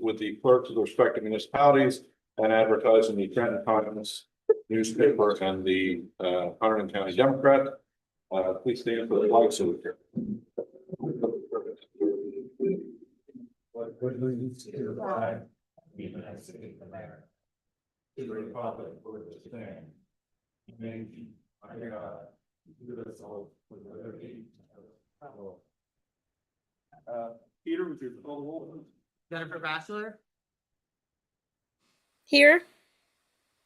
with the clerks of the respective municipalities and advertised in the Trenton Times newspaper and the Hunterdon County Democrat. Please stand for the flag salute. Allegiance to the flag of the United States of America, to the republic for which it stands, one nation, under God, indivisible, with liberty and justice. Peter, would you call the roll? Jennifer Bachelor, Here.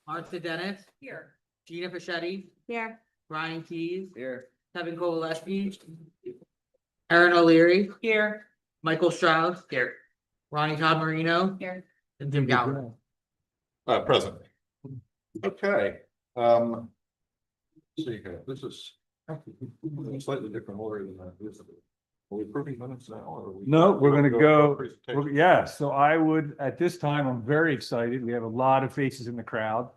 Martha Dennis. Here. Gina Fischetti, Here. Brian Keys, Here. Kevin Kowaleski, Aaron O'Leary, Here. Michael Strauss, here, Ronnie Todd Marino, Here. and Tim Gallagher. Present. Okay. Let's see here, this is a slightly different order than that. Are we approving minutes now? Or are we? No, we're gonna go, Presentation? yeah, so I would, at this time, I'm very excited. We have a lot of faces in the crowd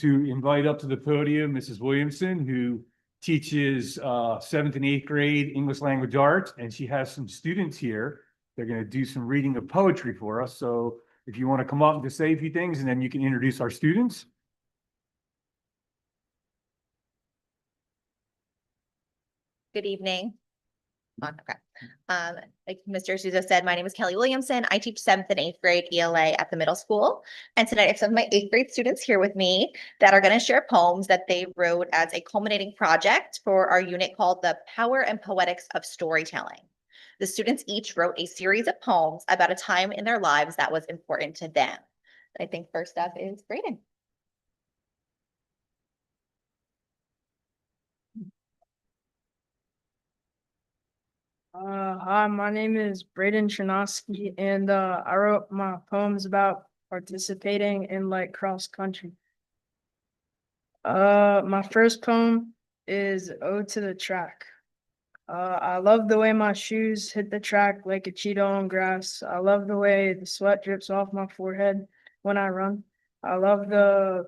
to invite up to the podium Mrs. Williamson, who teaches seventh and eighth grade English language arts, and she has some students here. They're gonna do some reading of poetry for us. So if you want to come up and just say a few things, and then you can introduce our students. Good evening. Okay. Like Mr. Souza said, my name is Kelly Williamson. I teach seventh and eighth grade ELA at the middle school. And tonight I have some of my eighth grade students here with me that are going to share poems that they wrote as a culminating project for our unit called The Power and Poetics of Storytelling. The students each wrote a series of poems about a time in their lives that was important to them. I think first up is Brayden. Hi, my name is Braden Chernosky, and I wrote my poems about participating in like cross country. My first poem is Ode to the Track. I love the way my shoes hit the track like a cheetah on grass. I love the way the sweat drips off my forehead when I run. I love the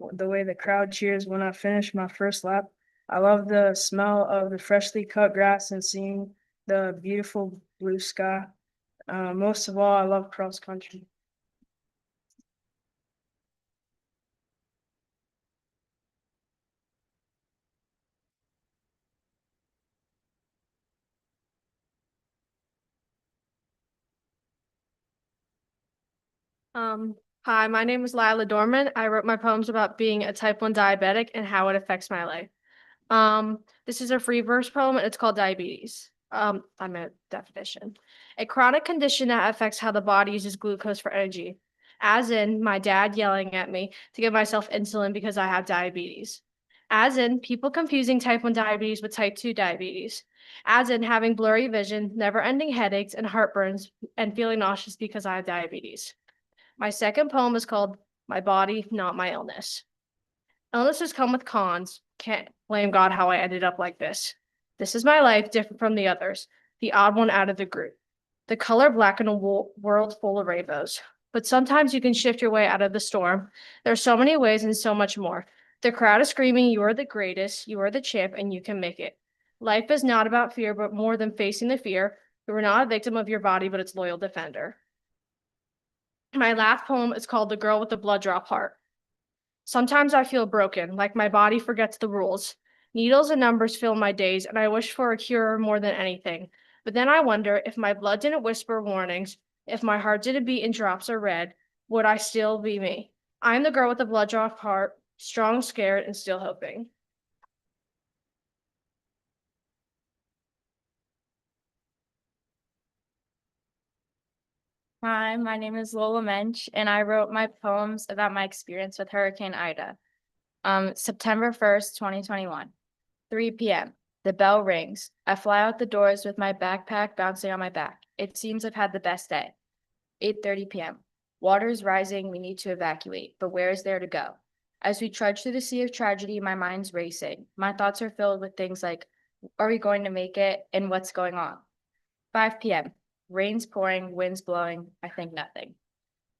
way the crowd cheers when I finish my first lap. I love the smell of the freshly cut grass and seeing the beautiful blue sky. Most of all, I love cross country. Hi, my name is Lila Dorman. I wrote my poems about being a type 1 diabetic and how it affects my life. This is a free verse poem and it's called Diabetes. I'm a definition. A chronic condition that affects how the body uses glucose for energy. As in my dad yelling at me to give myself insulin because I have diabetes. As in people confusing type 1 diabetes with type 2 diabetes. As in having blurry vision, never-ending headaches and heartburns and feeling nauseous because I have diabetes. My second poem is called My Body, Not My Illness. Illnesses come with cons. Can't blame God how I ended up like this. This is my life, different from the others, the odd one out of the group. The color black in a world full of rainbows. But sometimes you can shift your way out of the storm. There's so many ways and so much more. The crowd is screaming, you are the greatest, you are the champ, and you can make it. Life is not about fear, but more than facing the fear. You are not a victim of your body, but its loyal defender. My last poem is called The Girl with the Blood Drop Heart. Sometimes I feel broken, like my body forgets the rules. Needles and numbers fill my days, and I wish for a cure more than anything. But then I wonder if my blood didn't whisper warnings, if my heart didn't beat in drops of red, would I still be me? I am the girl with the blood drop heart, strong, scared, and still hoping. Hi, my name is Lola Mensch, and I wrote my poems about my experience with Hurricane Ida. September 1st, 2021, 3 p.m. The bell rings. I fly out the doors with my backpack bouncing on my back. It seems I've had the best day. 8:30 p.m. Water's rising. We need to evacuate, but where is there to go? As we trudge through the sea of tragedy, my mind's racing. My thoughts are filled with things like, are we going to make it, and what's going on? 5 p.m. Rain's pouring, winds blowing, I think nothing.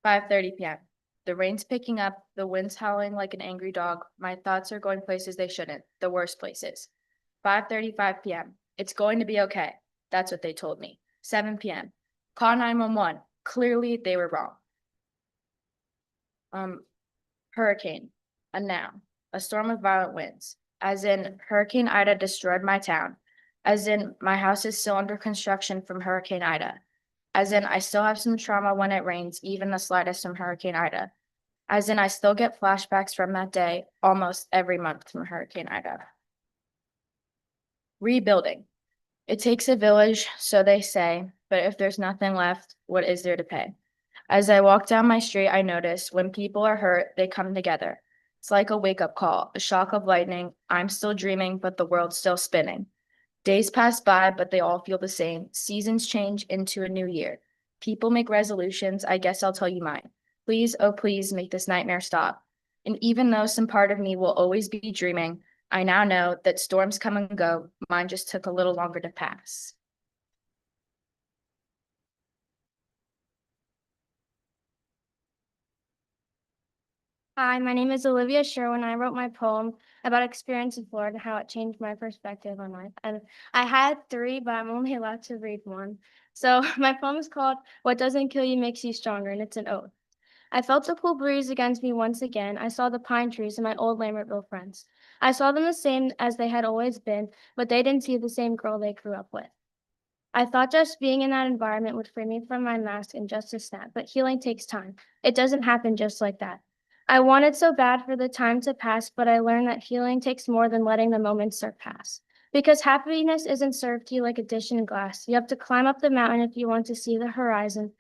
5:30 p.m. The rain's picking up, the wind's howling like an angry dog. My thoughts are going places they shouldn't, the worst places. 5:35 p.m. It's going to be okay. That's what they told me. 7 p.m. Call 911. Clearly, they were wrong. Hurricane, a noun, a storm with violent winds, as in Hurricane Ida destroyed my town, as in my house is still under construction from Hurricane Ida, as in I still have some trauma when it rains, even the slightest from Hurricane Ida, as in I still get flashbacks from that day almost every month from Hurricane Ida. Rebuilding. It takes a village, so they say, but if there's nothing left, what is there to pay? As I walk down my street, I notice when people are hurt, they come together. It's like a wake-up call, a shock of lightning. I'm still dreaming, but the world's still spinning. Days pass by, but they all feel the same. Seasons change into a new year. People make resolutions. I guess I'll tell you mine. Please, oh please, make this nightmare stop. And even though some part of me will always be dreaming, I now know that storms come and go. Mine just took a little longer to pass. Hi, my name is Olivia Sherwin. I wrote my poem about experience in Florida and how it changed my perspective on life. And I had three, but I'm only allowed to read one. So my poem is called What Doesn't Kill You Makes You Stronger, and it's an ode. I felt the cool breeze against me once again. I saw the pine trees and my old Lambertville friends. I saw them the same as they had always been, but they didn't see the same girl they grew up with. I thought just being in that environment would free me from my mask in just a snap, but healing takes time. It doesn't happen just like that. I wanted so bad for the time to pass, but I learned that healing takes more than letting the moment surpass. Because happiness isn't served to you like a dish in glass. You have to climb up the mountain if you want to see the horizon.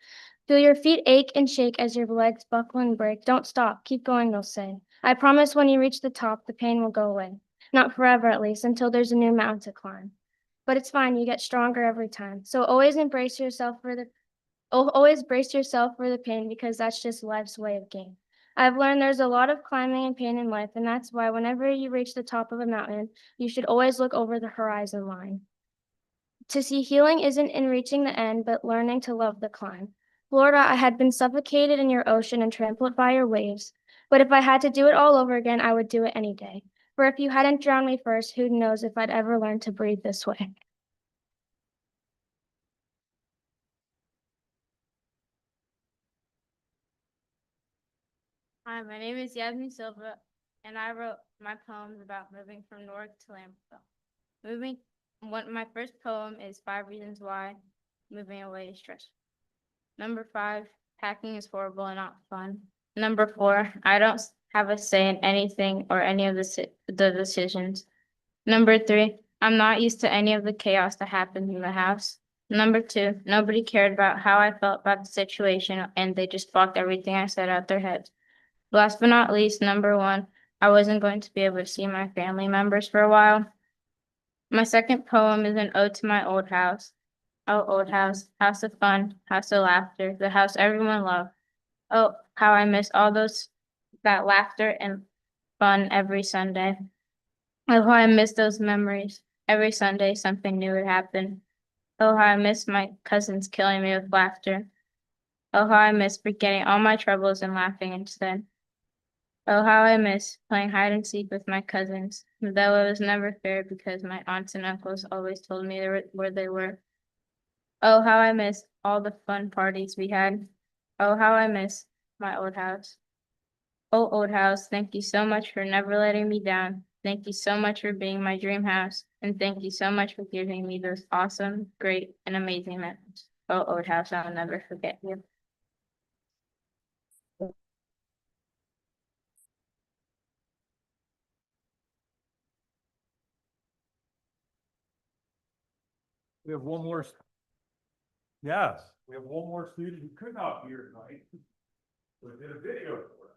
Feel your feet ache and shake as your legs buckle and break. Don't stop. Keep going, they'll say. I promise when you reach the top, the pain will go away. Not forever, at least, until there's a new mountain to climb. But it's fine. You get stronger every time. So always embrace yourself for the always brace yourself for the pain, because that's just life's way of game. I've learned there's a lot of climbing and pain in life, and that's why whenever you reach the top of a mountain, you should always look over the horizon line. To see healing isn't in reaching the end, but learning to love the climb. Florida, I had been suffocated in your ocean and trampled by your waves, but if I had to do it all over again, I would do it any day. For if you hadn't drowned me first, who knows if I'd ever learn to breathe this way. Hi, my name is Yasmin Silva, and I wrote my poems about moving from North to Lambertville. My first poem is 5 Reasons Why Moving Away is Stressful. Number 5, packing is horrible and not fun. Number 4, I don't have a say in anything or any of the decisions. Number 3, I'm not used to any of the chaos that happens in the house. Number 2, nobody cared about how I felt about the situation, and they just blocked everything I said out their heads. Last but not least, number 1, I wasn't going to be able to see my family members for a while. My second poem is an ode to my old house. Oh, old house, house of fun, house of laughter, the house everyone loved. Oh, how I miss that laughter and fun every Sunday. Oh, how I miss those memories. Every Sunday, something new would happen. Oh, how I miss my cousins killing me with laughter. Oh, how I miss forgetting all my troubles and laughing instead. Oh, how I miss playing hide and seek with my cousins, though it was never fair because my aunts and uncles always told me where they were. Oh, how I miss all the fun parties we had. Oh, how I miss my old house. Oh, old house, thank you so much for never letting me down. Thank you so much for being my dream house. And thank you so much for giving me those awesome, great, and amazing memories. Oh, old house, I'll never forget you. We have one more. Yes, we have one more student who could not be here tonight. We did a video for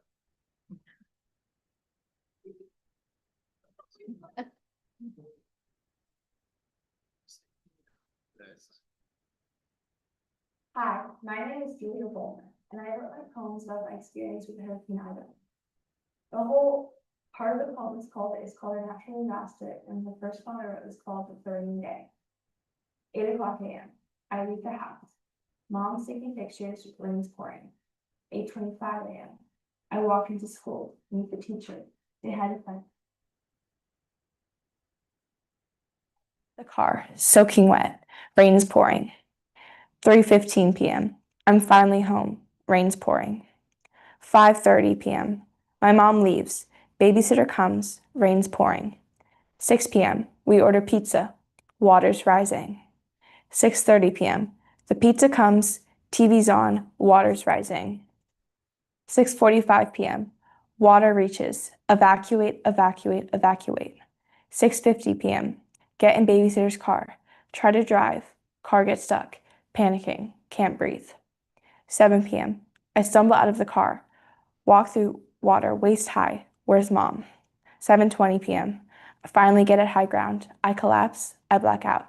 Hi, my name is Julia Bowman, and I wrote my poems about my experience with Hurricane Ida. The whole part of the poem is called A Natural Disaster, and the first one I wrote is called The Third Day. 8:00 a.m. I leave the house. Mom's taking pictures, rain's pouring. 8:25 a.m. I walk into school, meet the teacher. They had a fight. The car, soaking wet, rain is pouring. 3:15 p.m. I'm finally home. Rain's pouring. 5:30 p.m. My mom leaves. Babysitter comes. Rain's pouring. 6 p.m. We order pizza. Water's rising. 6:30 p.m. The pizza comes. TV's on. Water's rising. 6:45 p.m. Water reaches. Evacuate, evacuate, evacuate. 6:50 p.m. Get in babysitter's car. Try to drive. Car gets stuck. Panicking. Can't breathe. 7 p.m. I stumble out of the car. Walk through water waist high. Where's mom? 7:20 p.m. I finally get at high ground. I collapse. I black out.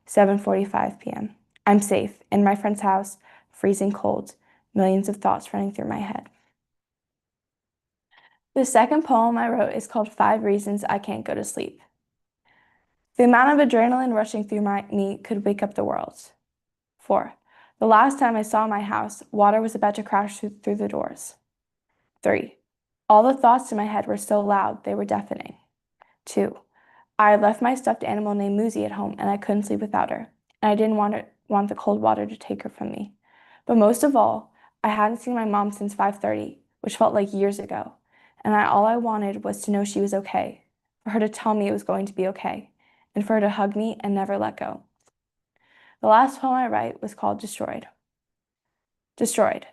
7:45 p.m. I'm safe in my friend's house, freezing cold, millions of thoughts running through my head. The second poem I wrote is called 5 Reasons I Can't Go to Sleep. The amount of adrenaline rushing through me could wake up the world. 4. The last time I saw my house, water was about to crash through the doors. 3. All the thoughts in my head were so loud, they were deafening. 2. I had left my stuffed animal named Muzi at home, and I couldn't sleep without her, and I didn't want the cold water to take her from me. But most of all, I hadn't seen my mom since 5:30, which felt like years ago, and all I wanted was to know she was okay, for her to tell me it was going to be okay, and for her to hug me and never let go. The last poem I write was called Destroyed. Destroyed.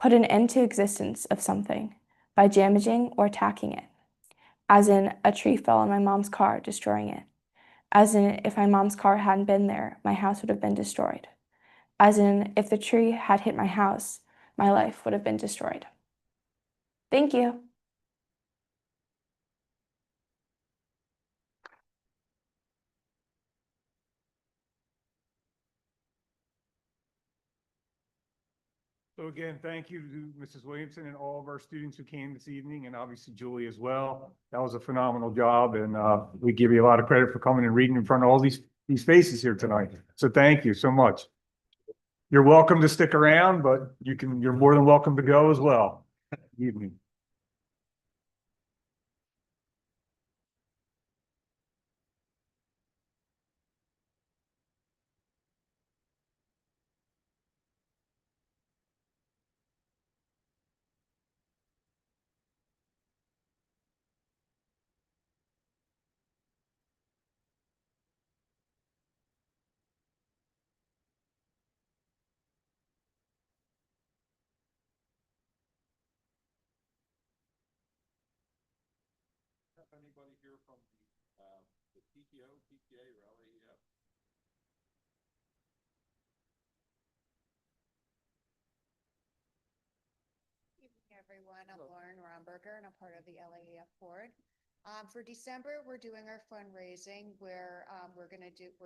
Put an end to existence of something by damaging or attacking it. As in, a tree fell on my mom's car, destroying it. As in, if my mom's car hadn't been there, my house would have been destroyed. As in, if the tree had hit my house, my life would have been destroyed. Thank you. So again, thank you to Mrs. Williamson and all of our students who came this evening, and obviously Julie as well. That was a phenomenal job, and we give you a lot of credit for coming and reading in front of all these faces here tonight. So thank you so much. You're welcome to stick around, but you're more than welcome to go as well. Evening. Anybody here from the PTO, PTA, or LAEF? Everyone, I'm Lauren Romberger and I'm part of the LAEF board. For December, we're doing our fundraising where we're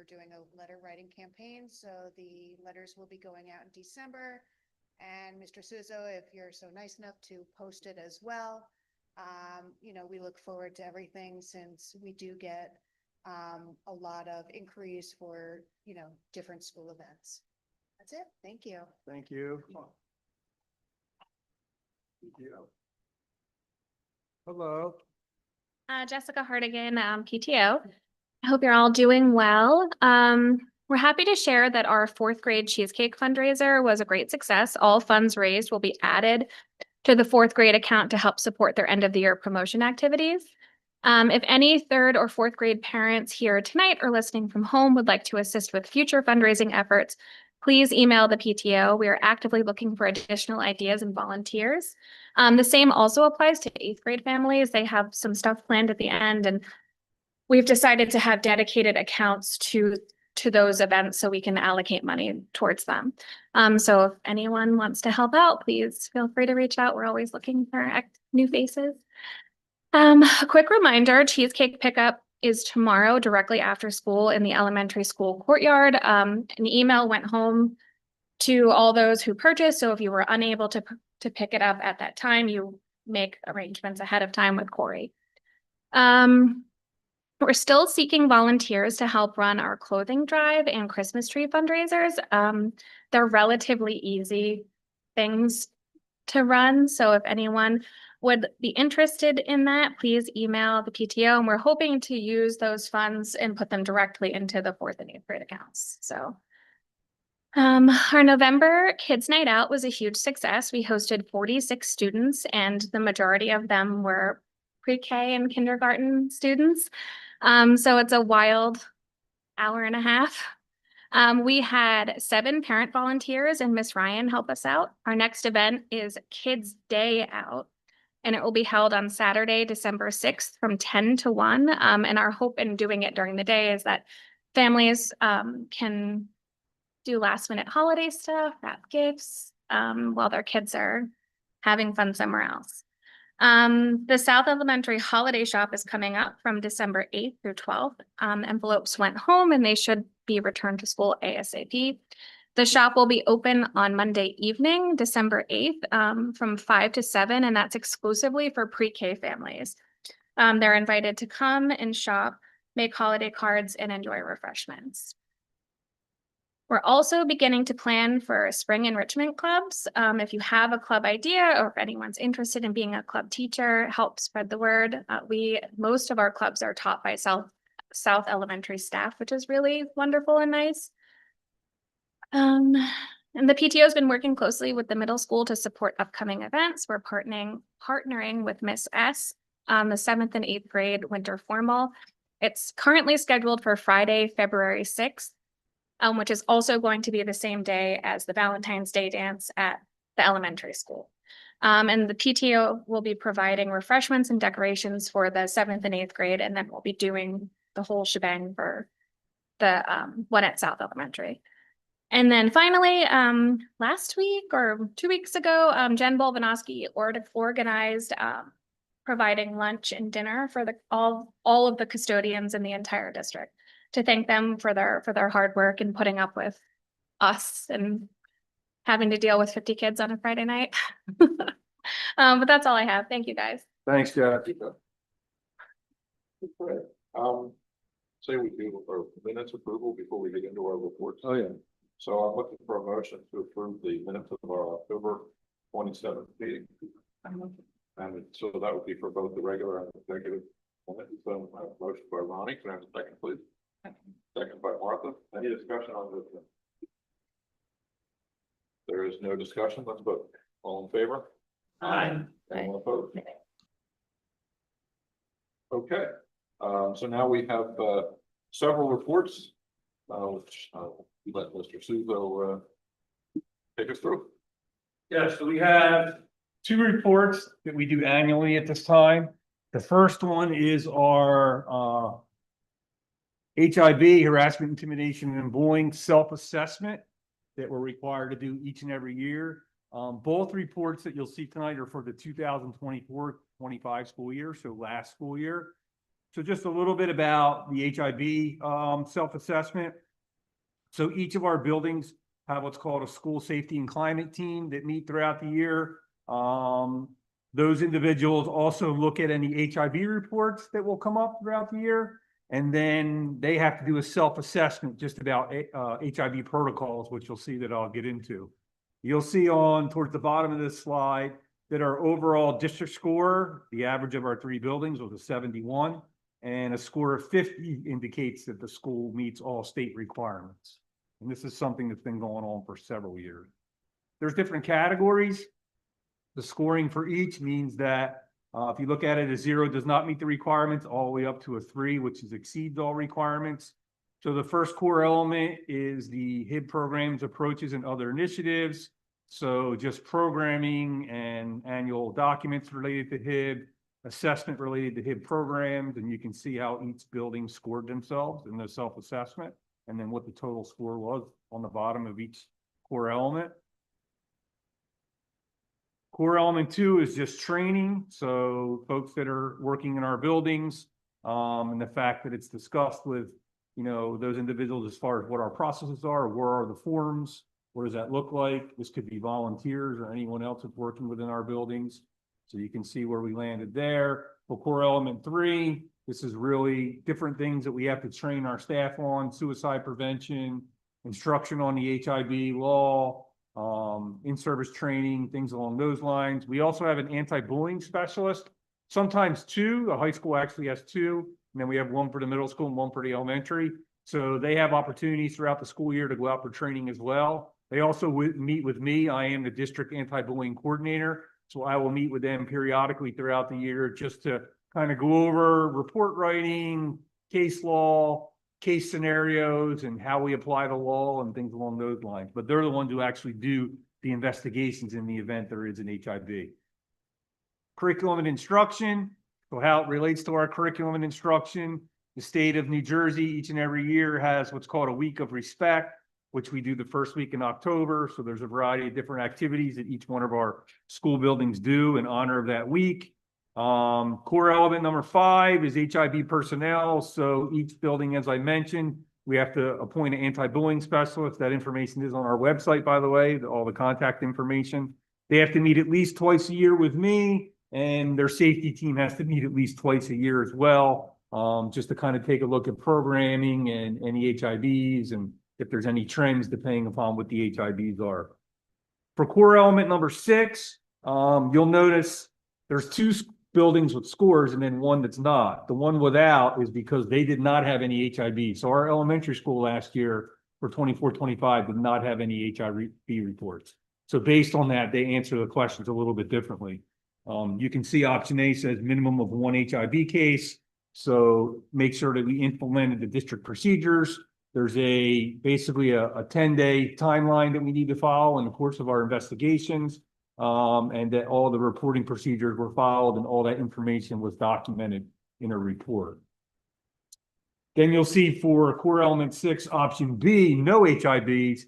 doing a letter writing campaign. So the letters will be going out in December. And Mr. Suzo, if you're so nice enough to post it as well. We look forward to everything since we do get a lot of inquiries for, different school events. That's it. Thank you. Thank you. Hello. Jessica Hardigan, PTO. I hope you're all doing well. We're happy to share that our 4th grade cheesecake fundraiser was a great success. All funds raised will be added to the 4th grade account to help support their end of the year promotion activities. If any 3rd or 4th grade parents here tonight or listening from home would like to assist with future fundraising efforts, please email the PTO. We are actively looking for additional ideas and volunteers. The same also applies to 8th grade families. They have some stuff planned at the end, and we've decided to have dedicated accounts to those events so we can allocate money towards them. So if anyone wants to help out, please feel free to reach out. We're always looking for new faces. A quick reminder, cheesecake pickup is tomorrow directly after school in the elementary school courtyard. An email went home to all those who purchased. So if you were unable to pick it up at that time, you make arrangements ahead of time with Corey. We're still seeking volunteers to help run our clothing drive and Christmas tree fundraisers. They're relatively easy things to run. So if anyone would be interested in that, please email the PTO. And we're hoping to use those funds and put them directly into the 4th and 8th grade accounts. So Our November Kids Night Out was a huge success. We hosted 46 students, and the majority of them were pre-K and kindergarten students. So it's a wild hour and a half. We had 7 parent volunteers and Miss Ryan help us out. Our next event is Kids Day Out, and it will be held on Saturday, December 6th from 10 to 1. And our hope in doing it during the day is that families can do last minute holiday stuff, wrap gifts, while their kids are having fun somewhere else. The South Elementary Holiday Shop is coming up from December 8th through 12th. Envelopes went home and they should be returned to school ASAP. The shop will be open on Monday evening, December 8th, from 5 to 7, and that's exclusively for pre-K families. They're invited to come and shop, make holiday cards, and enjoy refreshments. We're also beginning to plan for spring enrichment clubs. If you have a club idea or if anyone's interested in being a club teacher, help spread the word. Most of our clubs are taught by South Elementary staff, which is really wonderful and nice. And the PTO has been working closely with the middle school to support upcoming events. We're partnering with Miss S on the 7th and 8th grade winter formal. It's currently scheduled for Friday, February 6th. Which is also going to be the same day as the Valentine's Day dance at the elementary school. And the PTO will be providing refreshments and decorations for the 7th and 8th grade, and then we'll be doing the whole shebang for the one at South Elementary. And then finally, last week or 2 weeks ago, Jen Bolvanovsky organized providing lunch and dinner for all of the custodians in the entire district, to thank them for their hard work and putting up with us and having to deal with 50 kids on a Friday night. But that's all I have. Thank you, guys. Thanks, Jack. Okay. Say we do our minutes approval before we get into our reports. Oh, yeah. So I'm looking for a motion to approve the minutes of our October 27th meeting. And so that would be for both the regular and executive minutes. So motion by Ronnie, can I have a second, please? Second by Martha. Any discussion on this? There is no discussion. Let's vote. All in favor? Aye. Anyone opposed? Okay. So now we have several reports, which let Mr. Suzo take us through. Yeah, so we have 2 reports that we do annually at this time. The first one is our HIB, harassment, intimidation, and bullying self-assessment that we're required to do each and every year. Both reports that you'll see tonight are for the 2024-25 school year, so last school year. So just a little bit about the HIB self-assessment. So each of our buildings have what's called a school safety and climate team that meet throughout the year. Those individuals also look at any HIB reports that will come up throughout the year. And then they have to do a self-assessment just about HIB protocols, which you'll see that I'll get into. You'll see towards the bottom of this slide that our overall district score, the average of our 3 buildings, was a 71, and a score of 50 indicates that the school meets all state requirements. And this is something that's been going on for several years. There's different categories. The scoring for each means that if you look at it, a 0 does not meet the requirements, all the way up to a 3, which exceeds all requirements. So the first core element is the HIB programs, approaches, and other initiatives. So just programming and annual documents related to HIB, assessment related to HIB programs, and you can see how each building scored themselves in the self-assessment, and then what the total score was on the bottom of each core element. Core element 2 is just training. So folks that are working in our buildings, and the fact that it's discussed with, those individuals as far as what our processes are, where are the forms, what does that look like? This could be volunteers or anyone else that's working within our buildings. So you can see where we landed there. For core element 3, this is really different things that we have to train our staff on: suicide prevention, instruction on the HIB law, in-service training, things along those lines. We also have an anti-bullying specialist, sometimes 2. The high school actually has 2, and then we have 1 for the middle school and 1 for the elementary. So they have opportunities throughout the school year to go out for training as well. They also meet with me. I am the district anti-bullying coordinator. So I will meet with them periodically throughout the year just to kind of go over report writing, case law, case scenarios, and how we apply the law and things along those lines. But they're the ones who actually do the investigations in the event there is an HIB. Curriculum and instruction. So how it relates to our curriculum and instruction. The state of New Jersey each and every year has what's called a week of respect, which we do the first week in October. So there's a variety of different activities that each one of our school buildings do in honor of that week. Core element number 5 is HIB personnel. So each building, as I mentioned, we have to appoint an anti-bullying specialist. That information is on our website, by the way, all the contact information. They have to meet at least twice a year with me, and their safety team has to meet at least twice a year as well, just to kind of take a look at programming and any HIBs and if there's any trends depending upon what the HIBs are. For core element number 6, you'll notice there's 2 buildings with scores and then one that's not. The one without is because they did not have any HIB. So our elementary school last year for 24-25 did not have any HIB reports. So based on that, they answer the questions a little bit differently. You can see option A says minimum of 1 HIB case. So make sure that we implemented the district procedures. There's basically a 10-day timeline that we need to follow in the course of our investigations, and that all the reporting procedures were followed and all that information was documented in a report. Then you'll see for core element 6, option B, no HIBs.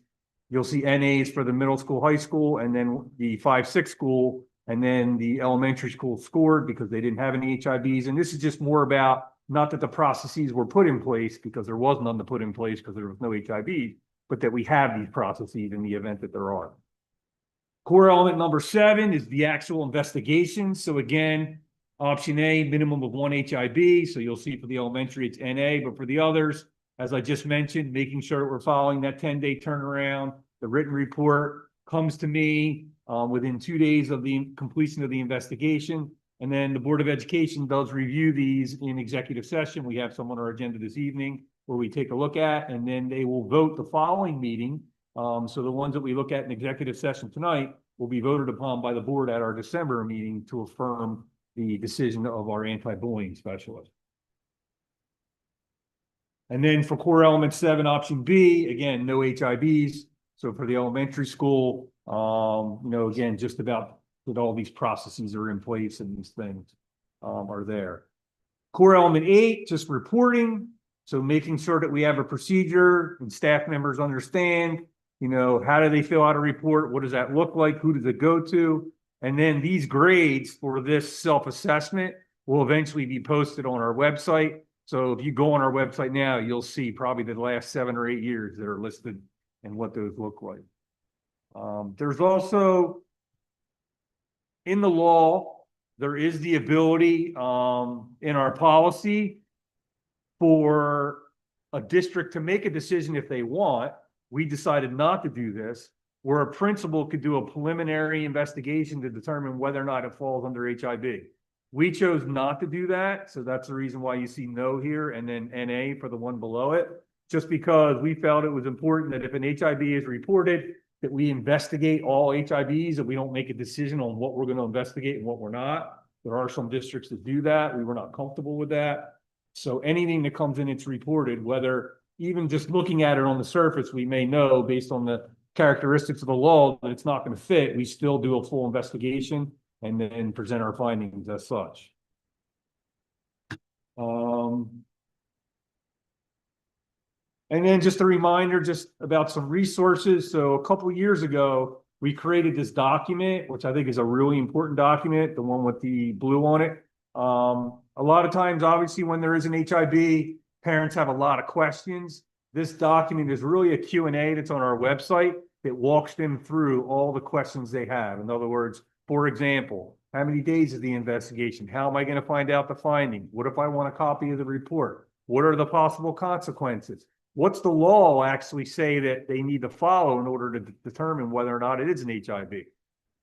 You'll see NAs for the middle school, high school, and then the 5-6 school, and then the elementary school scored because they didn't have any HIBs. And this is just more about not that the processes were put in place because there was none to put in place because there was no HIB, but that we have these processes in the event that there are. Core element number 7 is the actual investigation. So again, option A, minimum of 1 HIB. So you'll see for the elementary, it's NA, but for the others, as I just mentioned, making sure that we're following that 10-day turnaround. The written report comes to me within 2 days of the completion of the investigation. And then the Board of Education does review these in executive session. We have some on our agenda this evening where we take a look at, and then they will vote the following meeting. So the ones that we look at in executive session tonight will be voted upon by the board at our December meeting to affirm the decision of our anti-bullying specialist. And then for core element 7, option B, again, no HIBs. So for the elementary school, again, just about that all these processes are in place and these things are there. Core element 8, just reporting. So making sure that we have a procedure and staff members understand, how do they fill out a report? What does that look like? Who does it go to? And then these grades for this self-assessment will eventually be posted on our website. So if you go on our website now, you'll see probably the last 7 or 8 years that are listed and what those look like. There's also, in the law, there is the ability in our policy for a district to make a decision if they want. We decided not to do this, where a principal could do a preliminary investigation to determine whether or not it falls under HIB. We chose not to do that, so that's the reason why you see no here and then NA for the one below it, just because we felt it was important that if an HIB is reported, that we investigate all HIBs, that we don't make a decision on what we're going to investigate and what we're not. There are some districts that do that. We were not comfortable with that. So anything that comes in, it's reported, whether even just looking at it on the surface, we may know based on the characteristics of the law that it's not going to fit. We still do a full investigation and then present our findings as such. And then just a reminder just about some resources. So a couple of years ago, we created this document, which I think is a really important document, the one with the blue on it. A lot of times, obviously, when there is an HIB, parents have a lot of questions. This document is really a Q&A that's on our website that walks them through all the questions they have. In other words, for example, how many days is the investigation? How am I going to find out the finding? What if I want a copy of the report? What are the possible consequences? What's the law actually say that they need to follow in order to determine whether or not it is an HIB?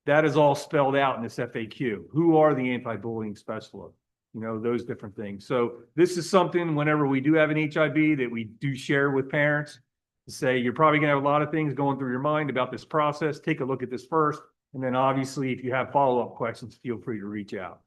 That is all spelled out in this FAQ. Who are the anti-bullying specialists? you know, those different things. So this is something whenever we do have an HIB that we do share with parents to say, you're probably gonna have a lot of things going through your mind about this process. Take a look at this first. And then obviously, if you have follow-up questions, feel free to reach out.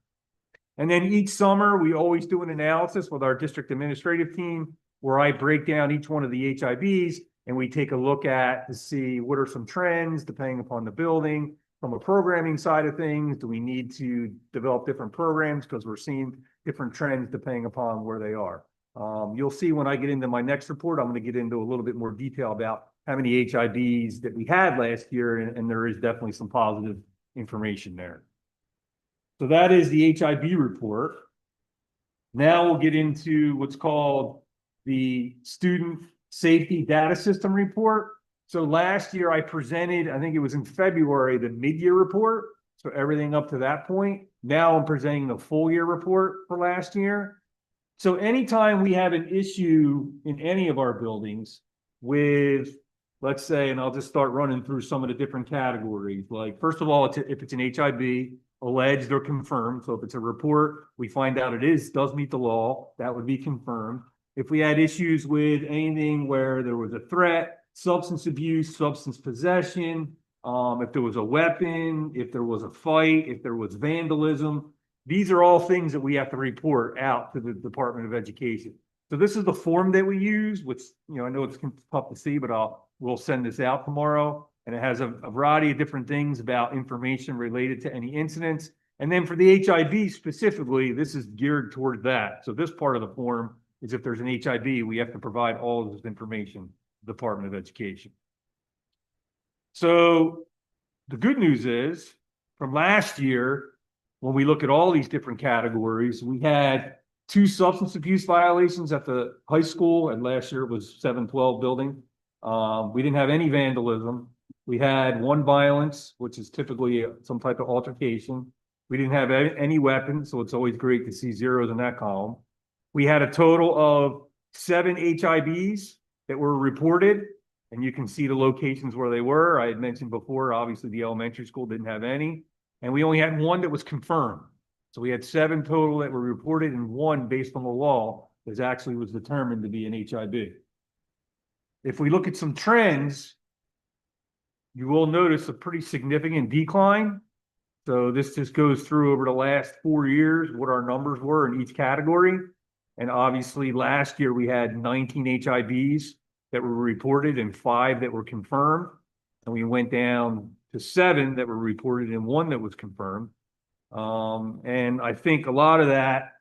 And then each summer, we always do an analysis with our district administrative team where I break down each one of the HIBs and we take a look at to see what are some trends depending upon the building. From a programming side of things, do we need to develop different programs because we're seeing different trends depending upon where they are. You'll see when I get into my next report, I'm going to get into a little bit more detail about how many HIBs that we had last year, and there is definitely some positive information there. So that is the HIB report. Now we'll get into what's called the Student Safety Data System Report. So last year I presented, I think it was in February, the mid-year report. So everything up to that point. Now I'm presenting the full year report for last year. So anytime we have an issue in any of our buildings with, let's say, and I'll just start running through some of the different categories. Like, first of all, if it's an HIB, alleged or confirmed. So if it's a report, we find out it does meet the law, that would be confirmed. If we had issues with anything where there was a threat, substance abuse, substance possession, if there was a weapon, if there was a fight, if there was vandalism, these are all things that we have to report out to the Department of Education. So this is the form that we use, which, you know, I know it's tough to see, but we'll send this out tomorrow. And it has a variety of different things about information related to any incidents. And then for the HIB specifically, this is geared toward that. So this part of the form is if there's an HIB, we have to provide all of this information to the Department of Education. So the good news is from last year, when we look at all these different categories, we had 2 substance abuse violations at the high school, and last year it was 712 building. We didn't have any vandalism. We had 1 violence, which is typically some type of altercation. We didn't have any weapons, so it's always great to see zeros in that column. We had a total of 7 HIBs that were reported, and you can see the locations where they were. I had mentioned before, obviously the elementary school didn't have any, and we only had 1 that was confirmed. So we had 7 total that were reported, and 1 based on the law was determined to be an HIB. If we look at some trends, you will notice a pretty significant decline. So this just goes through over the last 4 years, what our numbers were in each category. And obviously last year we had 19 HIBs that were reported and 5 that were confirmed. And we went down to 7 that were reported and 1 that was confirmed. And I think a lot of that,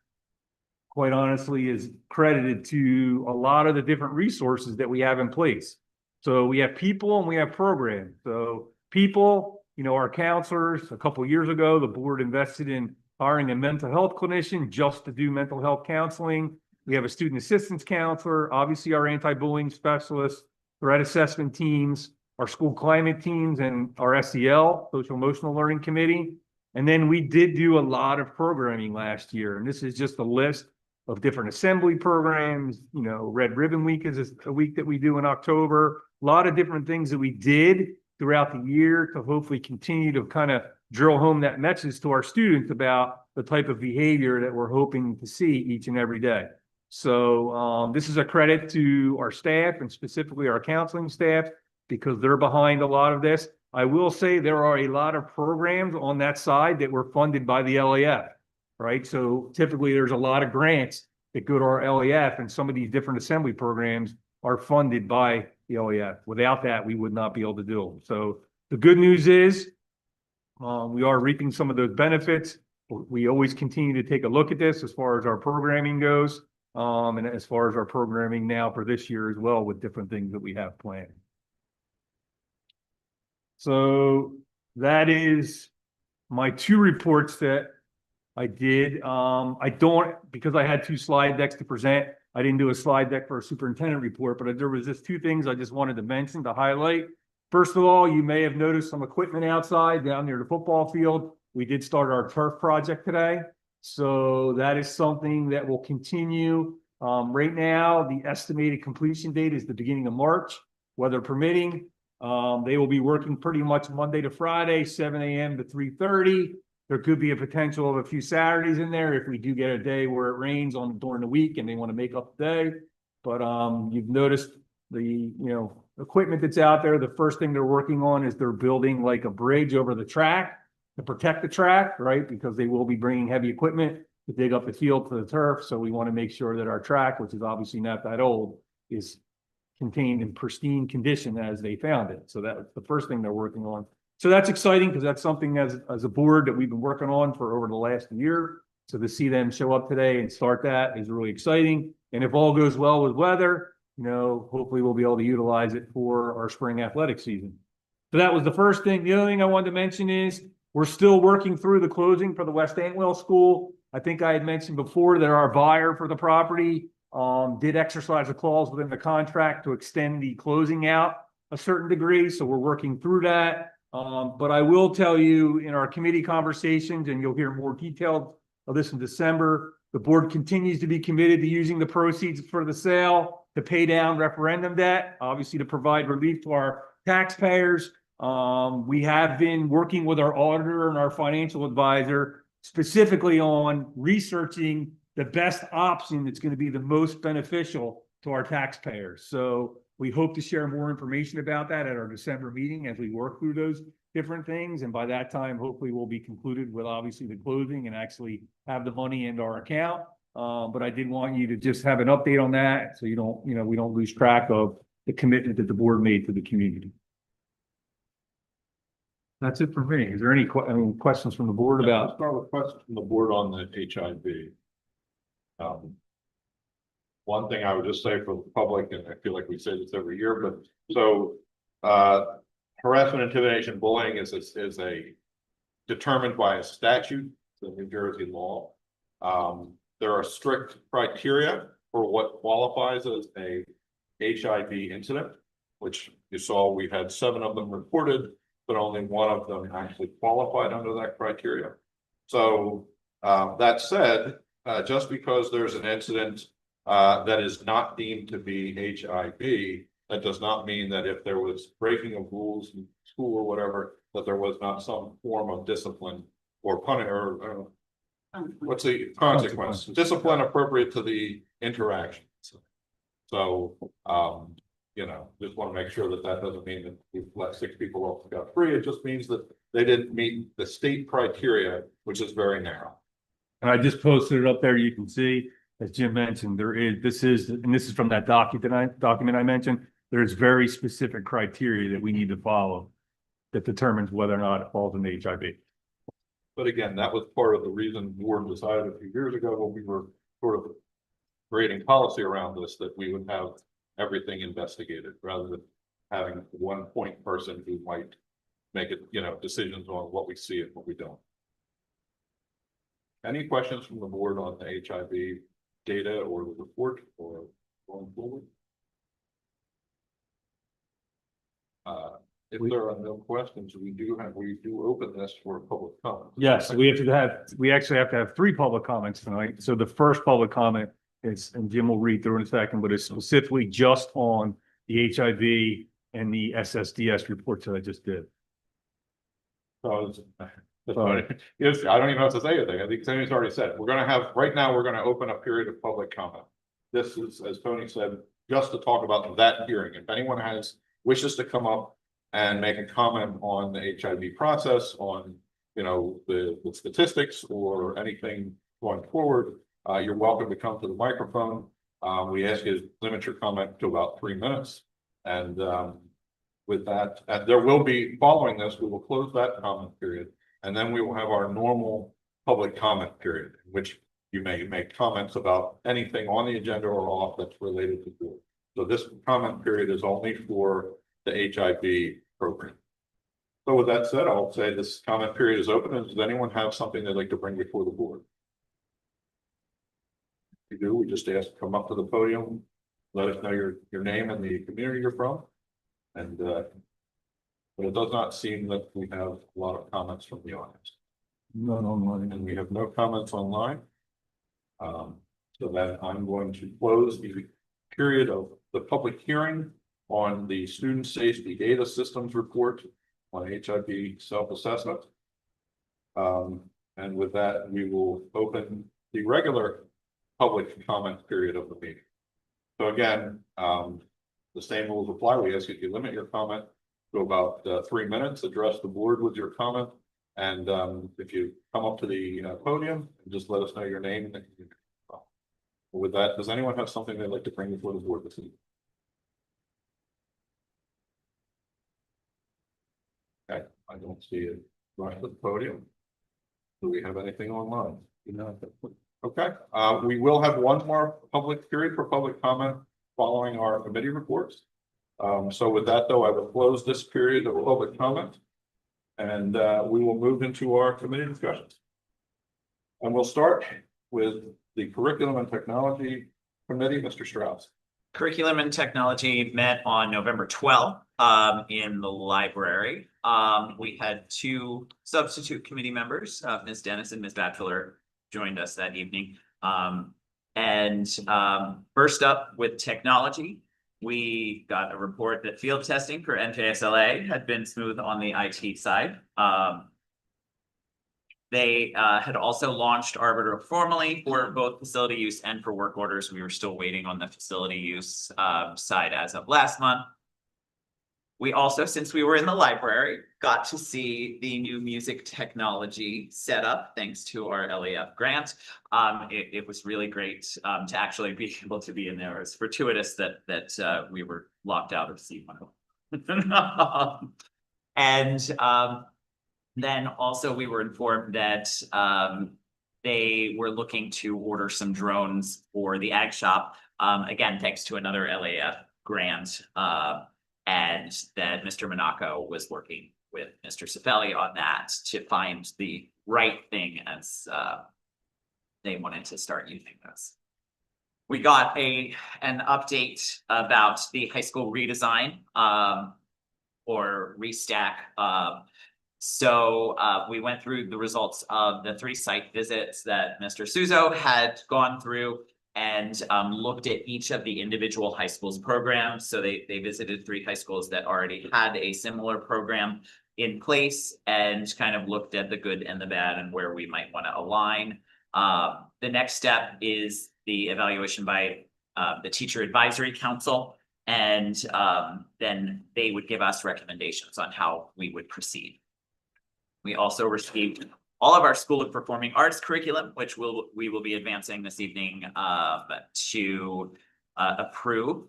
quite honestly, is credited to a lot of the different resources that we have in place. So we have people and we have programs. So people, you know, our counselors, a couple of years ago, the board invested in hiring a mental health clinician just to do mental health counseling. We have a student assistance counselor, obviously our anti-bullying specialists, threat assessment teams, our school climate teams, and our SEL, social emotional learning committee. And then we did do a lot of programming last year. And this is just a list of different assembly programs. You know, Red Ribbon Week is a week that we do in October. A lot of different things that we did throughout the year to hopefully continue to kind of drill home that message to our students about the type of behavior that we're hoping to see each and every day. So this is a credit to our staff and specifically our counseling staff because they're behind a lot of this. I will say there are a lot of programs on that side that were funded by the LAF, right? So typically there's a lot of grants that go to our LAF, and some of these different assembly programs are funded by the LAF. Without that, we would not be able to do them. So the good news is we are reaping some of those benefits. We always continue to take a look at this as far as our programming goes, and as far as our programming now for this year as well with different things that we have planned. So that is my 2 reports that I did. Because I had 2 slide decks to present, I didn't do a slide deck for a superintendent report, but there was just 2 things I just wanted to mention to highlight. First of all, you may have noticed some equipment outside down near the football field. We did start our turf project today. So that is something that will continue. Right now, the estimated completion date is the beginning of March, weather permitting. They will be working pretty much Monday to Friday, 7 a.m. to 3:30. There could be a potential of a few Saturdays in there if we do get a day where it rains during the week and they want to make up the day. But you've noticed the equipment that's out there. The first thing they're working on is they're building like a bridge over the track to protect the track, right? Because they will be bringing heavy equipment to dig up the field for the turf. So we want to make sure that our track, which is obviously not that old, is contained in pristine condition as they found it. So that's the first thing they're working on. So that's exciting because that's something as a board that we've been working on for over the last year. So to see them show up today and start that is really exciting. And if all goes well with weather, hopefully we'll be able to utilize it for our spring athletic season. So that was the first thing. The other thing I wanted to mention is we're still working through the closing for the West Antwell School. I think I had mentioned before that our buyer for the property did exercise a clause within the contract to extend the closing out a certain degree. So we're working through that. But I will tell you in our committee conversations, and you'll hear more details of this in December, the board continues to be committed to using the proceeds for the sale to pay down referendum debt, obviously to provide relief to our taxpayers. We have been working with our auditor and our financial advisor specifically on researching the best option that's going to be the most beneficial to our taxpayers. So we hope to share more information about that at our December meeting as we work through those different things. And by that time, hopefully we'll be concluded with obviously the closing and actually have the money in our account. But I did want you to just have an update on that so we don't lose track of the commitment that the board made to the community. That's it for me. Is there any questions from the board about? Let's start with questions from the board on the HIV. One thing I would just say for the public, and I feel like we say this every year, but so harassment, intimidation, bullying is a determined by a statute, the New Jersey law. There are strict criteria for what qualifies as a HIV incident, which you saw we had 7 of them reported, but only 1 of them actually qualified under that criteria. So that said, just because there's an incident that is not deemed to be HIV, that does not mean that if there was breaking of rules in school or whatever, that there was not some form of discipline or punishment or what's the consequence? Discipline appropriate to the interaction. So, just want to make sure that that doesn't mean that we've let 6 people off scot-free. It just means that they didn't meet the state criteria, which is very narrow. And I just posted it up there. You can see, as Jim mentioned, this is from that document I mentioned. There's very specific criteria that we need to follow that determines whether or not it falls into HIV. But again, that was part of the reason the board decided a few years ago when we were sort of creating policy around this, that we would have everything investigated rather than having one point person who might make it, decisions on what we see and what we don't. Any questions from the board on the HIV data or the report or going forward? If there are no questions, we do open this for public comment. Yes, we actually have to have 3 public comments tonight. So the first public comment is, and Jim will read through in a second, but it's specifically just on the HIV and the SSDS reports that I just did. So yes, I don't even have to say anything. I think Tony's already said, right now we're going to open a period of public comment. This is, as Tony said, just to talk about that hearing. If anyone wishes to come up and make a comment on the HIV process, on the statistics or anything going forward, you're welcome to come to the microphone. We ask you to limit your comment to about 3 minutes. And with that, there will be, following this, we will close that comment period. And then we will have our normal public comment period, in which you may make comments about anything on the agenda or off that's related to board. So this comment period is only for the HIV program. So with that said, I'll say this comment period is open. And does anyone have something they'd like to bring before the board? If you do, we just ask to come up to the podium, let us know your name and the community you're from. And but it does not seem that we have a lot of comments from the audience. None online. And we have no comments online. So that I'm going to close the period of the public hearing on the Student Safety Data Systems Report on HIV self-assessment. And with that, we will open the regular public comment period of the meeting. So again, the same rules apply. We ask you to limit your comment to about 3 minutes, address the board with your comment. And if you come up to the podium, just let us know your name. With that, does anyone have something they'd like to bring before the board this evening? Okay, I don't see it right at the podium. Do we have anything online? Okay, we will have one more public period for public comment following our committee reports. So with that, though, I will close this period of public comment, and we will move into our committee discussions. And we'll start with the Curriculum and Technology Committee, Mr. Strauss. Curriculum and Technology met on November 12th in the library. We had two substitute committee members, Ms. Dennis and Ms. Batchelor, joined us that evening. First up with technology, we got a report that field testing for NJSLA had been smooth on the IT side. They had also launched Arbiter formally for both facility use and for work orders. We were still waiting on the facility use side as of last month. We also, since we were in the library, got to see the new music technology setup thanks to our LAF grant. It was really great to actually be able to be in there. It was fortuitous that we were locked out of C1. Then also we were informed that they were looking to order some drones for the ag shop. Again, thanks to another LAF grant. And that Mr. Monaco was working with Mr. Cifelli on that to find the right thing as they wanted to start using this. We got an update about the high school redesign or restack. So we went through the results of the 3 site visits that Mr. Suzo had gone through and looked at each of the individual high schools programs. So they visited 3 high schools that already had a similar program in place and kind of looked at the good and the bad and where we might want to align. The next step is the evaluation by the Teacher Advisory Council, and then they would give us recommendations on how we would proceed. We also received all of our School of Performing Arts curriculum, which we will be advancing this evening to approve.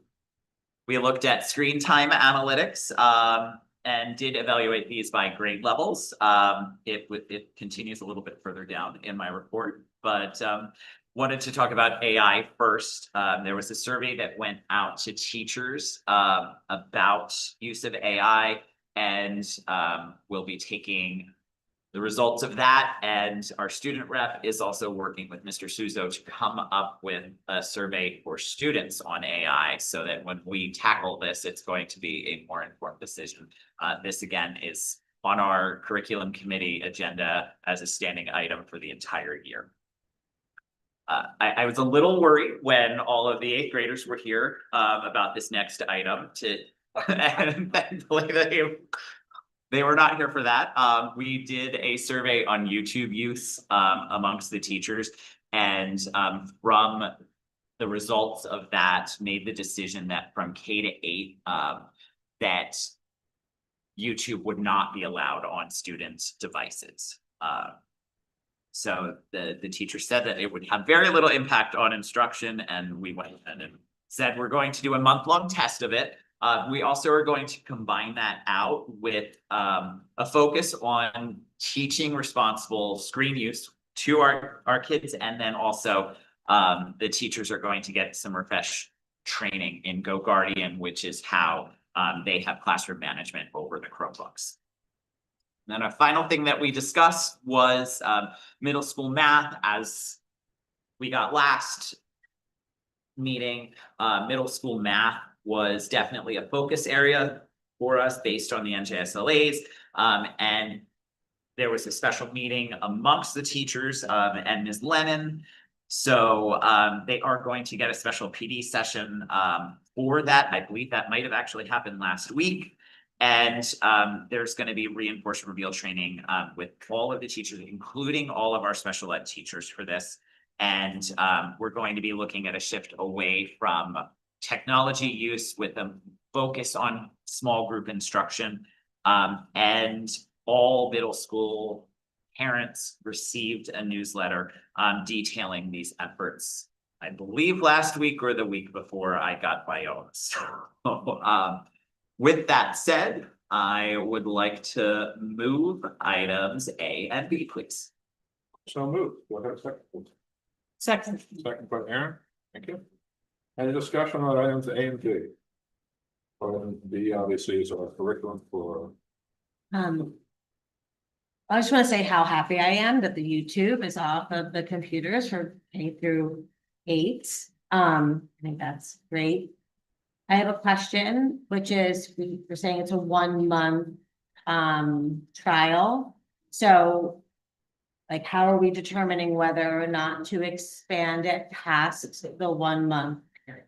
We looked at screen time analytics and did evaluate these by grade levels. It continues a little bit further down in my report, but wanted to talk about AI first. There was a survey that went out to teachers about use of AI, and we'll be taking the results of that, and our student rep is also working with Mr. Suzo to come up with a survey for students on AI so that when we tackle this, it's going to be a more informed decision. This again is on our curriculum committee agenda as a standing item for the entire year. I was a little worried when all of the 8th graders were here about this next item and thankfully they were not here for that. We did a survey on YouTube use amongst the teachers, and from the results of that, made the decision that from K to 8, that YouTube would not be allowed on students' devices. So the teacher said that it would have very little impact on instruction, and we went ahead and said we're going to do a month-long test of it. We also are going to combine that out with a focus on teaching responsible screen use to our kids. And then also the teachers are going to get some refresh training in GoGuardian, which is how they have classroom management over the Chromebooks. And then a final thing that we discussed was middle school math. As we got last meeting, middle school math was definitely a focus area for us based on the NJSLAs. And there was a special meeting amongst the teachers and Ms. Lennon. So they are going to get a special PD session for that. I believe that might have actually happened last week. And there's going to be reinforced reveal training with all of the teachers, including all of our special ed teachers for this. And we're going to be looking at a shift away from technology use with a focus on small group instruction. And all middle school parents received a newsletter detailing these efforts. I believe last week or the week before I got my own. So with that said, I would like to move items A and B, please. So moved. Do I have a second? Second. Second by Aaron. Thank you. Any discussion on items A and B? Item B obviously is our curriculum for. I just want to say how happy I am that the YouTube is off of the computers for K through 8. I think that's great. I have a question, which is, we're saying it's a 1-month trial. So like, how are we determining whether or not to expand it past the 1 month period?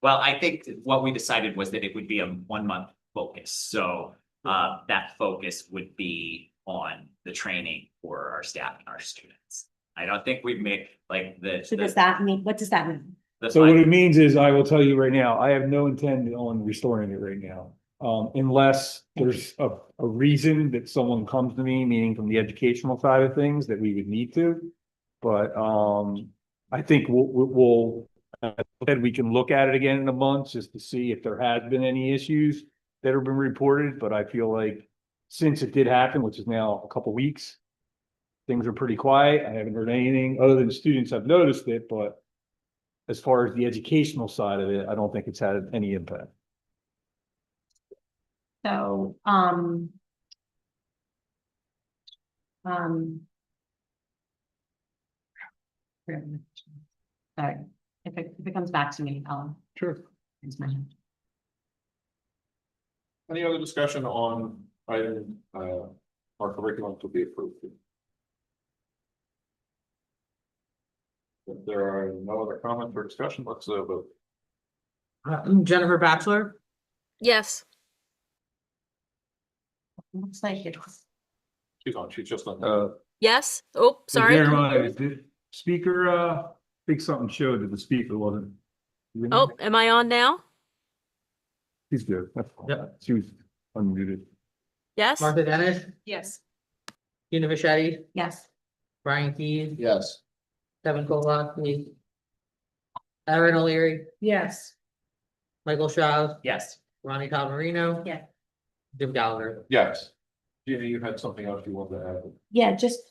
Well, I think what we decided was that it would be a 1-month focus. So that focus would be on the training for our staff and our students. I don't think we've made like the. So does that mean, what does that mean? So what it means is, I will tell you right now, I have no intent on restoring it right now. Unless there's a reason that someone comes to me, meaning from the educational side of things, that we would need to. But I think we can look at it again in a month just to see if there has been any issues that have been reported. But I feel like since it did happen, which is now a couple weeks, things are pretty quiet. I haven't heard anything other than students have noticed it, but as far as the educational side of it, I don't think it's had any impact. So, sorry, if it comes back to me, I'll. Sure. Raise my hand. Any other discussion on item, our curriculum to be approved? If there are no other comments or discussion, let's vote. Jennifer Batchelor. Yes. Looks like it was. She's on, she's just on. Yes. Oh, sorry. Never mind. Did speaker, I think something showed that the speaker wasn't. Oh, am I on now? He's good. That's fine. Yep. She was unmuted. Yes. Martha Dennis, Yes. Tina Bichetti, Yes. Brian Keys, Yes. Kevin Kowalski, Erin O'Leary, Yes. Michael Shaw, Yes. Ronnie Todd Marino. Yeah. Jim Gallagher. Yes. Gina, you had something else you wanted to add? Yeah, just,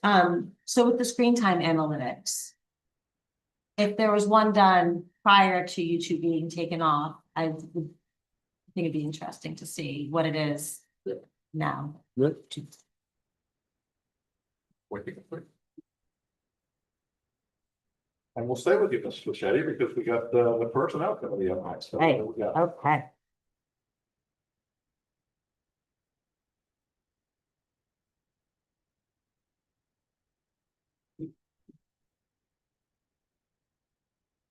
so with the screen time analytics. If there was one done prior to YouTube being taken off, I would think it'd be interesting to see what it is now. Wait. And we'll stay with you, Mr. Bichetti, because we got the personnel committee up next. So Right, we got- okay.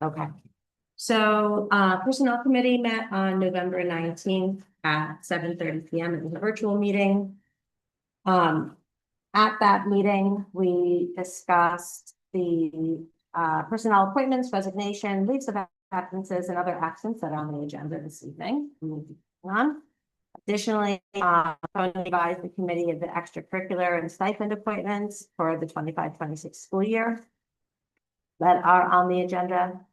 Okay, so Personnel Committee met on November 19th at 7:30 PM. It was a virtual meeting. At that meeting, we discussed the personnel appointments, resignation, leaves of absences, and other actions that are on the agenda this evening. Additionally, Tony advised the committee of the extracurricular and stipend appointments for the 25-26 school year that are on the agenda.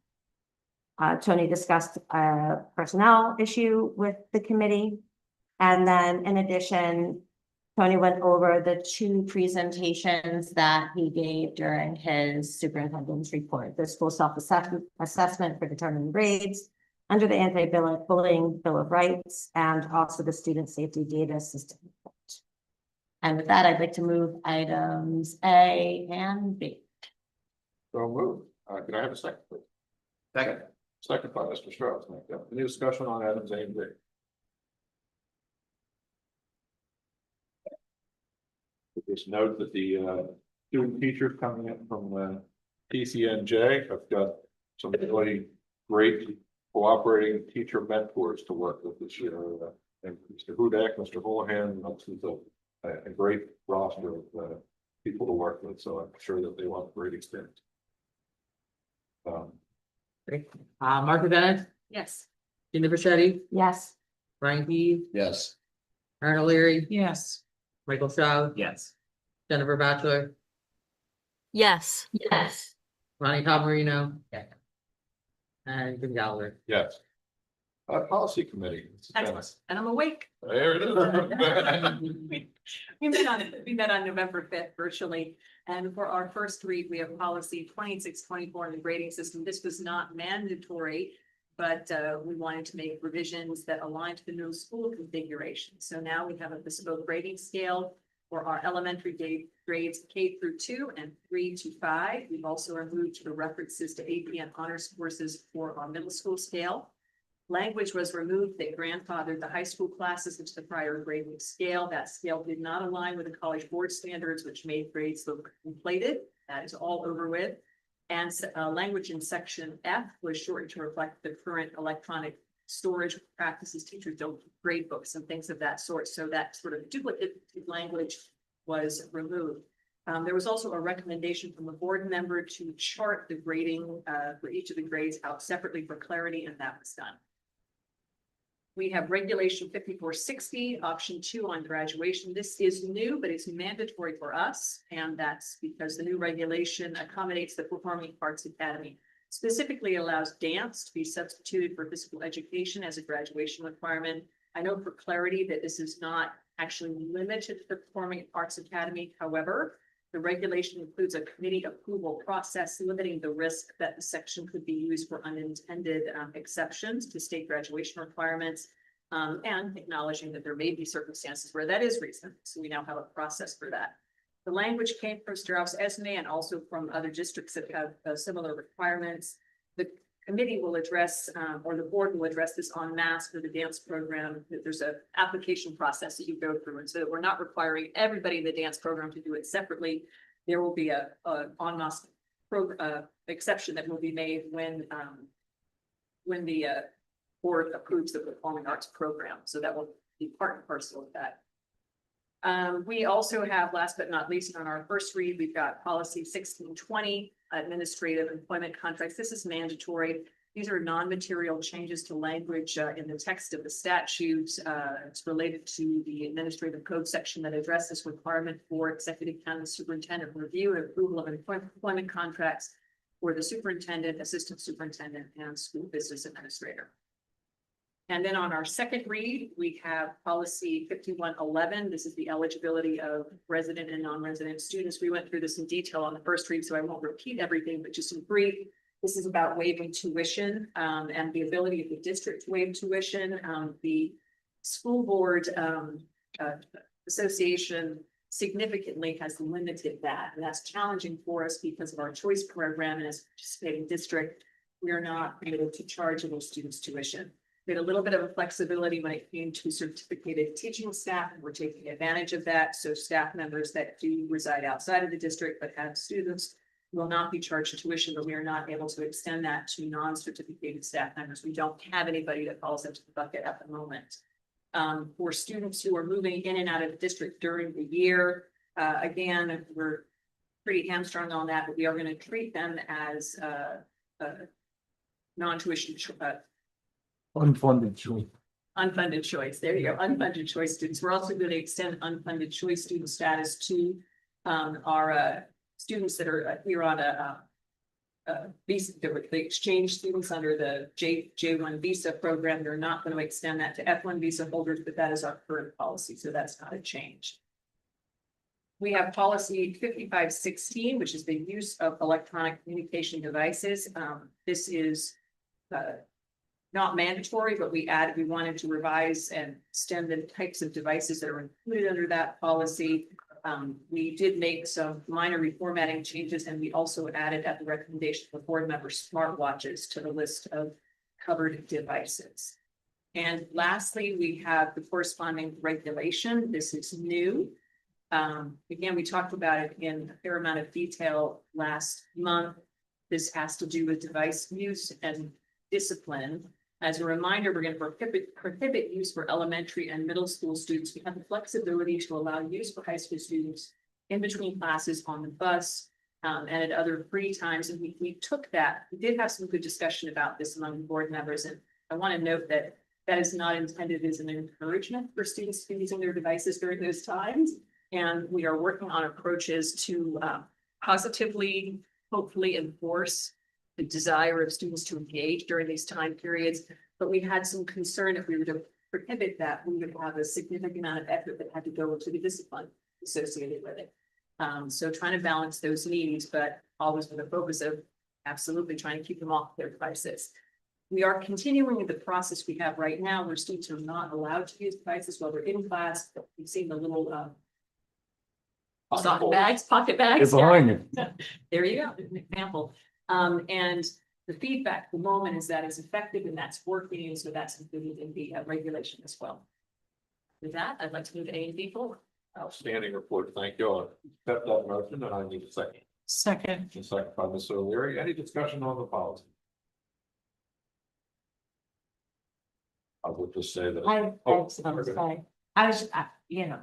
Tony discussed a personnel issue with the committee. And then in addition, Tony went over the 2 presentations that he gave during his superintendent's report, the school self-assessment for determining grades under the anti-bullying Bill of Rights, and also the student safety data system report. And with that, I'd like to move items A and B. So moved. Can I have a second, please? Second. Second by Mr. Strauss. Any discussion on items A and B? Just note that the student teachers coming in from TCNJ have got some really great cooperating teacher mentors to work with this year. and Mr. Hudak, Mr. Houlihan, this is a great roster of people to work with, so I'm sure that they will have a great experience. Great. Martha Bennett, Yes. Gina Verchetti, Yes. Brian Heed, Yes. Aaron O'Leary, Yes. Michael Shaw, Yes. Jennifer Bachelor, Yes. Yes. Ronnie Tomarino. And Jim Gallagher. Yes. Policy committee. Excellent. And I'm awake. There it is. We met on November 5th virtually, and for our first read, we have policy 2624 in the grading system. This was not mandatory, but we wanted to make revisions that align to the new school configuration. So now we have a bespoke grading scale for our elementary grades K through 2 and 3 to 5. We've also removed the references to AP and honors courses for our middle school scale. Language was removed that grandfathered the high school classes into the prior grading scale. That scale did not align with the College Board standards, which made grades look inflated. That is all over with. And language in section F was shortened to reflect the current electronic storage practices. Teachers don't grade books and things of that sort. So that sort of duplicate language was removed. There was also a recommendation from the board member to chart the grading for each of the grades out separately for clarity, and that was done. We have regulation 5460, option 2 on graduation. This is new, but it's mandatory for us. And that's because the new regulation accommodates the Performing Arts Academy. Specifically allows dance to be substituted for physical education as a graduation requirement. I know for clarity that this is not actually limited to the Performing Arts Academy. However, the regulation includes a committee approval process limiting the risk that the section could be used for unintended exceptions to state graduation requirements, and acknowledging that there may be circumstances where that is reasonable. So we now have a process for that. The language came from SHRSD and also from other districts that have similar requirements. The committee will address, or the board will address this en masse for the dance program, that there's an application process that you go through. And so that we're not requiring everybody in the dance program to do it separately. There will be a en masse exception that will be made when the board approves the performing arts program. So that will be part and parcel of that. We also have, last but not least, on our first read, we've got policy 1620, administrative employment contracts. This is mandatory. These are non-material changes to language in the text of the statutes. It's related to the administrative code section that addresses requirement for executive county superintendent review and approval of employment contracts for the superintendent, assistant superintendent, and school business administrator. And then on our second read, we have policy 5111. This is the eligibility of resident and non-resident students. We went through this in detail on the first read, so I won't repeat everything, but just in brief, this is about waiving tuition and the ability of the district to waive tuition. The school board association significantly has limited that, and that's challenging for us because of our choice program. And as a participating district, we are not able to charge those students tuition. We had a little bit of a flexibility when it came to certificated teaching staff, and we're taking advantage of that. So staff members that do reside outside of the district but have students will not be charged tuition, but we are not able to extend that to non-certificated staff members. We don't have anybody that falls into the bucket at the moment. For students who are moving in and out of the district during the year, again, we're pretty hamstrung on that, but we are going to treat them as non-tuition Unfunded choice. unfunded choice. There you go. Unfunded choice students. We're also going to extend unfunded choice student status to our students that are here on a visa, the exchange students under the J1 visa program. They're not going to extend that to F1 visa holders, but that is our current policy. So that's not a change. We have policy 5516, which is the use of electronic communication devices. This is not mandatory, but we wanted to revise and extend the types of devices that are included under that policy. We did make some minor reformatting changes, and we also added, at the recommendation of the board member, smartwatches to the list of covered devices. And lastly, we have the corresponding regulation. This is new. Again, we talked about it in a fair amount of detail last month. This has to do with device use and discipline. As a reminder, we're going to prohibit use for elementary and middle school students. We have the flexibility to allow use for high school students in between classes on the bus and at other free times. And we took that. We did have some good discussion about this among the board members. And I want to note that that is not intended as an encouragement for students to be using their devices during those times. And we are working on approaches to positively, hopefully enforce the desire of students to engage during these time periods. But we had some concern if we were to prohibit that, we would have a significant amount of effort that had to go into the discipline associated with it. So trying to balance those needs, but always with a focus of absolutely trying to keep them off their devices. We are continuing with the process we have right now where students are not allowed to use devices while they're in class. You've seen the little pocket bags. It's behind you. There you go, an example. And the feedback at the moment is that it's effective and that's working, and so that's included in the regulation as well. With that, I'd like to move A and B forward. Outstanding report. Thank you. I'll accept that motion and I need a second. Second. A second by Ms. O'Leary. Any discussion on the policy? I would just say that. I was, you know.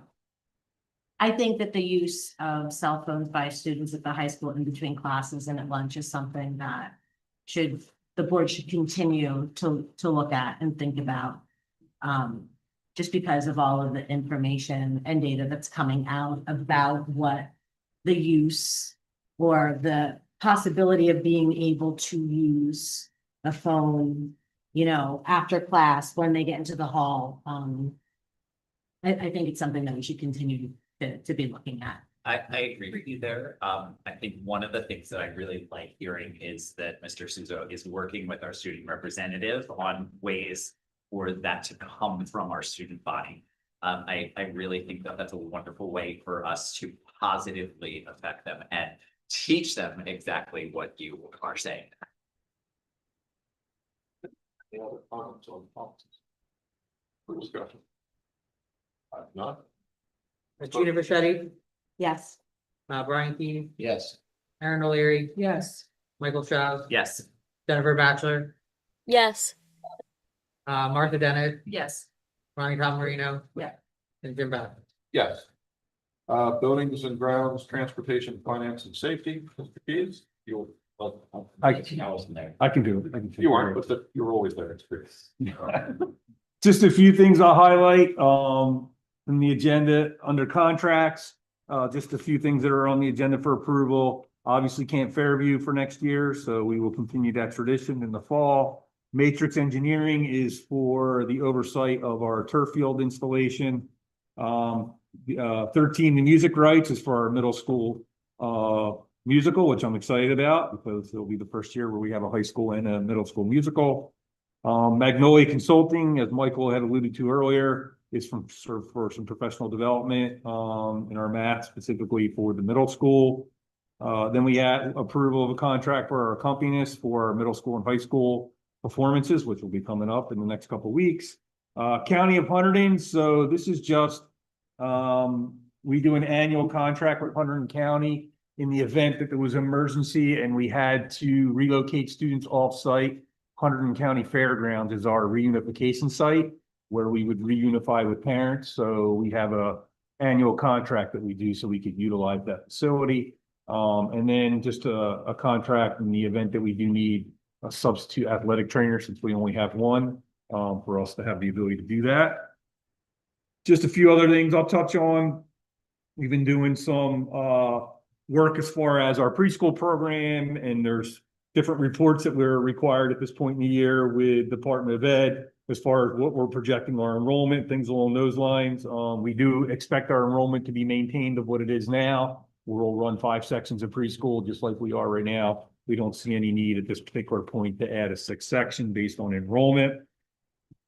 I think that the use of cell phones by students at the high school in between classes and at lunch is something that the board should continue to look at and think about. Just because of all of the information and data that's coming out about what the use or the possibility of being able to use a phone, you know, after class when they get into the hall. I think it's something that we should continue to be looking at. I agree with you there. I think one of the things that I really like hearing is that Mr. Suzo is working with our student representative on ways for that to come from our student body. I really think that that's a wonderful way for us to positively affect them and teach them exactly what you are saying. Any other comments on policies? For discussion? None? Gina Bichetti, Yes. Brian Keane, Yes. Aaron O'Leary, Yes. Michael Strauss, Yes. Jennifer Batchelor, Yes. Martha Dennett, Yes. Ronnie Tom Marino. Yeah. And Jim Bath. Yes. Buildings and grounds, transportation, finance and safety, Mr. Keys, you'll. I can do it. You aren't, but you're always there. It's great. Just a few things I'll highlight, from the agenda under contracts. Just a few things that are on the agenda for approval. Obviously Camp Fairview for next year, so we will continue that tradition in the fall. Matrix Engineering is for the oversight of our turf field installation. 13, the music rights is for our middle school musical, which I'm excited about because it'll be the first year where we have a high school and a middle school musical. Magnolia Consulting, as Michael had alluded to earlier, is for some professional development in our math, specifically for the middle school. Then we had approval of a contract for our accompanist for our middle school and high school performances, which will be coming up in the next couple of weeks. County of Hunterdon, so this is just we do an annual contract with Hunterdon County in the event that there was an emergency and we had to relocate students off-site. Hunterdon County Fairgrounds is our reunification site where we would reunify with parents. So we have a annual contract that we do so we could utilize that facility. And then just a contract in the event that we do need a substitute athletic trainer, since we only have one, for us to have the ability to do that. Just a few other things I'll touch on. We've been doing some work as far as our preschool program, and there's different reports that we're required at this point in the year with Department of Ed as far as what we're projecting our enrollment, things along those lines. We do expect our enrollment to be maintained of what it is now. We'll run 5 sections of preschool just like we are right now. We don't see any need at this particular point to add a 6th section based on enrollment.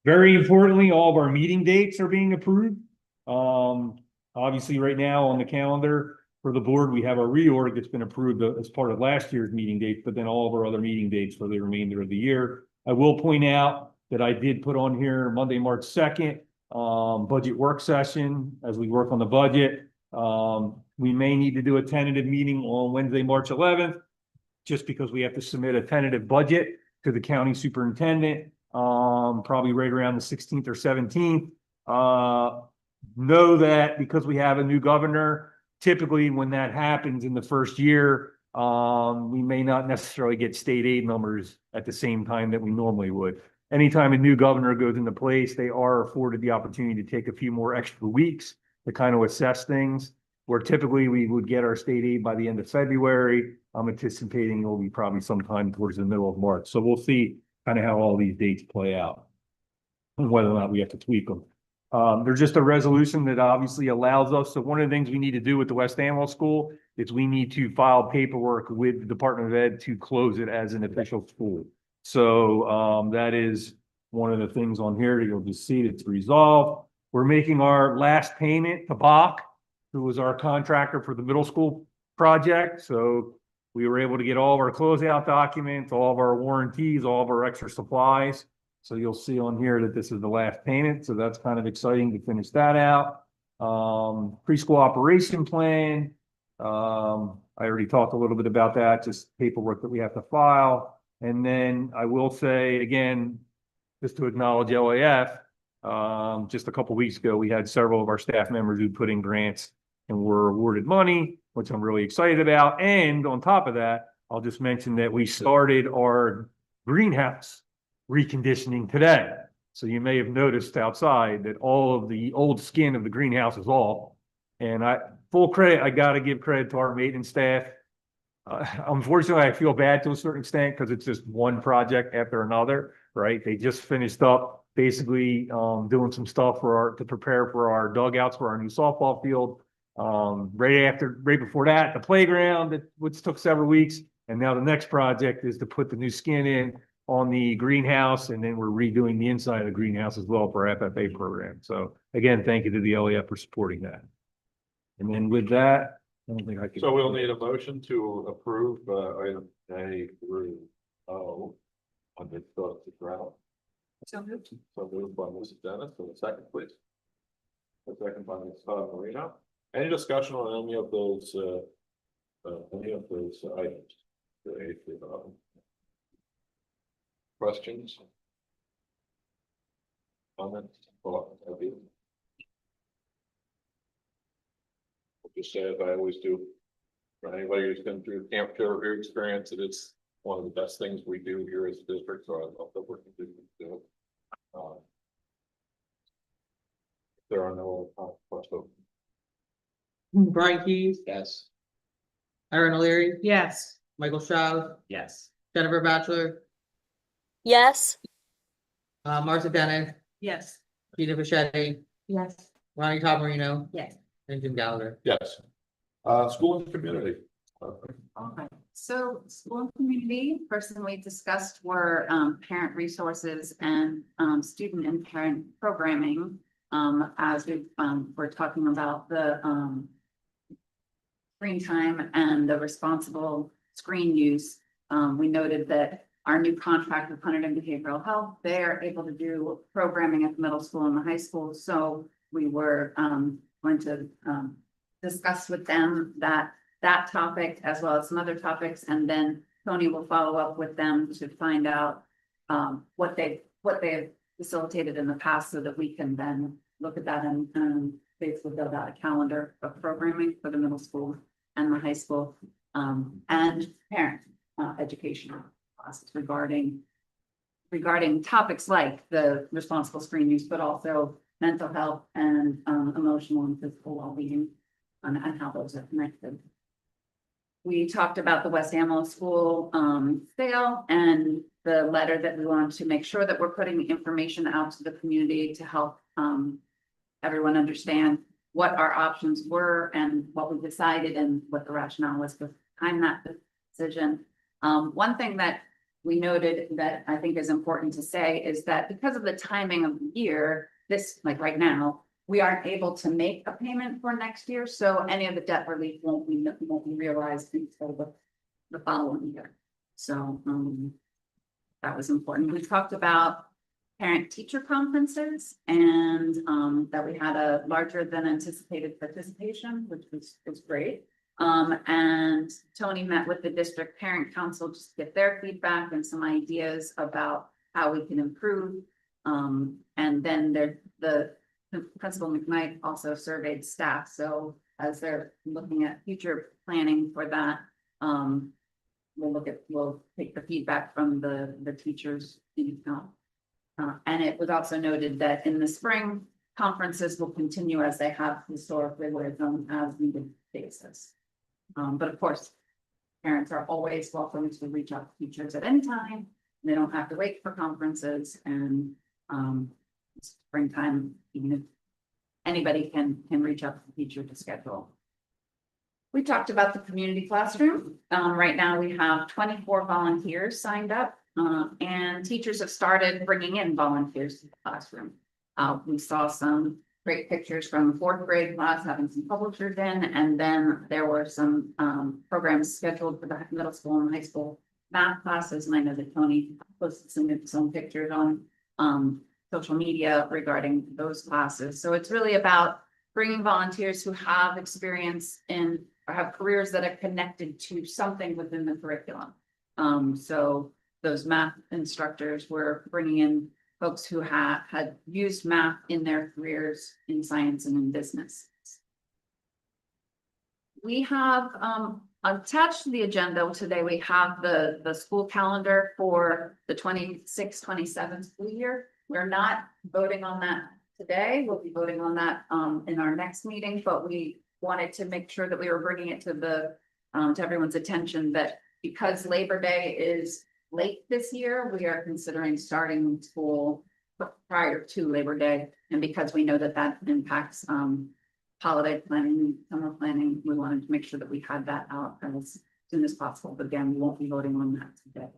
Very importantly, all of our meeting dates are being approved. Obviously right now on the calendar for the board, we have a reorg that's been approved as part of last year's meeting dates, but then all of our other meeting dates for the remainder of the year. I will point out that I did put on here Monday, March 2nd, budget work session as we work on the budget. We may need to do a tentative meeting on Wednesday, March 11th, just because we have to submit a tentative budget to the county superintendent. probably right around the 16th or 17th. Know that because we have a new governor, typically when that happens in the first year, we may not necessarily get state aid numbers at the same time that we normally would. Anytime a new governor goes into place, they are afforded the opportunity to take a few more extra weeks to kind of assess things. Where typically we would get our state aid by the end of February. I'm anticipating it will be probably sometime towards the middle of March. So we'll see kind of how all these dates play out and whether or not we have to tweak them. There's just a resolution that obviously allows us. So one of the things we need to do with the West Amwell School is we need to file paperwork with the Department of Ed to close it as an official school. So that is one of the things on here that you'll just see that's resolved. We're making our last payment to Bach, who was our contractor for the middle school project. So we were able to get all of our closeout documents, all of our warranties, all of our extra supplies. So you'll see on here that this is the last payment. So that's kind of exciting to finish that out. Preschool operation plan. I already talked a little bit about that, just paperwork that we have to file. And then I will say again, just to acknowledge LAF, just a couple weeks ago, we had several of our staff members who put in grants and were awarded money, which I'm really excited about. And on top of that, I'll just mention that we started our greenhouse reconditioning today. So you may have noticed outside that all of the old skin of the greenhouse is off. And full credit, I got to give credit to our maintenance staff. Unfortunately, I feel bad to a certain extent because it's just one project after another, right? They just finished up basically doing some stuff to prepare for our dugouts for our new softball field. Right before that, the playground, which took several weeks. And now the next project is to put the new skin in on the greenhouse. And then we're redoing the inside of the greenhouse as well for our FFA program. So again, thank you to the LAF for supporting that. And then with that, I don't think I can. So we'll need a motion to approve item A through O on the ground. So moved. So moved by Mrs. Dennis, for the second, please. The second by Ms. Marino. Any discussion on any of those items? The A through O. Questions? Comments? Thoughts? Just say, as I always do, for anybody who's been through camp peer review experience, it is one of the best things we do here as a district. So I love that we're continuing to do it. There are no questions. Brian Keys, Yes. Erin O'Leary, Yes. Michael Shaw, Yes. Jennifer Batchelor, Yes. Martha Bennett, Yes. Gina Fischetti, Yes. Ronnie Todd Marino, Yes. and Jim Gallagher. Yes. School and community. Okay, so school and community, first thing we discussed were parent resources and student and parent programming. As we were talking about the screen time and the responsible screen use. We noted that our new contract with Hunterdon Behavioral Health, they are able to do programming at the middle school and the high school. So we were going to discuss with them that topic as well as some other topics, and then Tony will follow up with them to find out what they've facilitated in the past, so that we can then look at that and basically build out a calendar of programming for the middle school and the high school and parent education classes regarding topics like the responsible screen use, but also mental health and emotional and physical well-being and how those are connected. We talked about the West Amwell School sale and the letter that we want to make sure that we're putting information out to the community to help everyone understand what our options were and what we decided and what the rationale was behind that decision. One thing that we noted that I think is important to say is that because of the timing of the year, like right now, we aren't able to make a payment for next year. So any of the debt relief won't be realized until the following year. So that was important. We talked about parent teacher conferences and that we had a larger than anticipated participation, which was great. And Tony met with the district parent council just to get their feedback and some ideas about how we can improve. And then the Principal McKnight also surveyed staff, so as they're looking at future planning for that, we'll take the feedback from the teachers in account. And it was also noted that in the spring, conferences will continue as they have historically with them as needed basis. But of course, parents are always welcome to reach out to teachers at any time. They don't have to wait for conferences, and springtime, even if anybody can reach out to the teacher to schedule. We talked about the community classroom. Right now we have 24 volunteers signed up, and teachers have started bringing in volunteers to the classroom. We saw some great pictures from the 4th grade class having some publishers in, and then there were some programs scheduled for the middle school and high school math classes. And I know that Tony posted some pictures on social media regarding those classes. So it's really about bringing volunteers who have experience in or have careers that are connected to something within the curriculum. So those math instructors were bringing in folks who had used math in their careers in science and in business. We have attached to the agenda today, we have the school calendar for the 26-27 school year. We're not voting on that today. We'll be voting on that in our next meeting, but we wanted to make sure that we were bringing it to everyone's attention that because Labor Day is late this year, we are considering starting school prior to Labor Day. And because we know that that impacts holiday planning, summer planning, we wanted to make sure that we had that out as soon as possible. But again, we won't be voting on that today.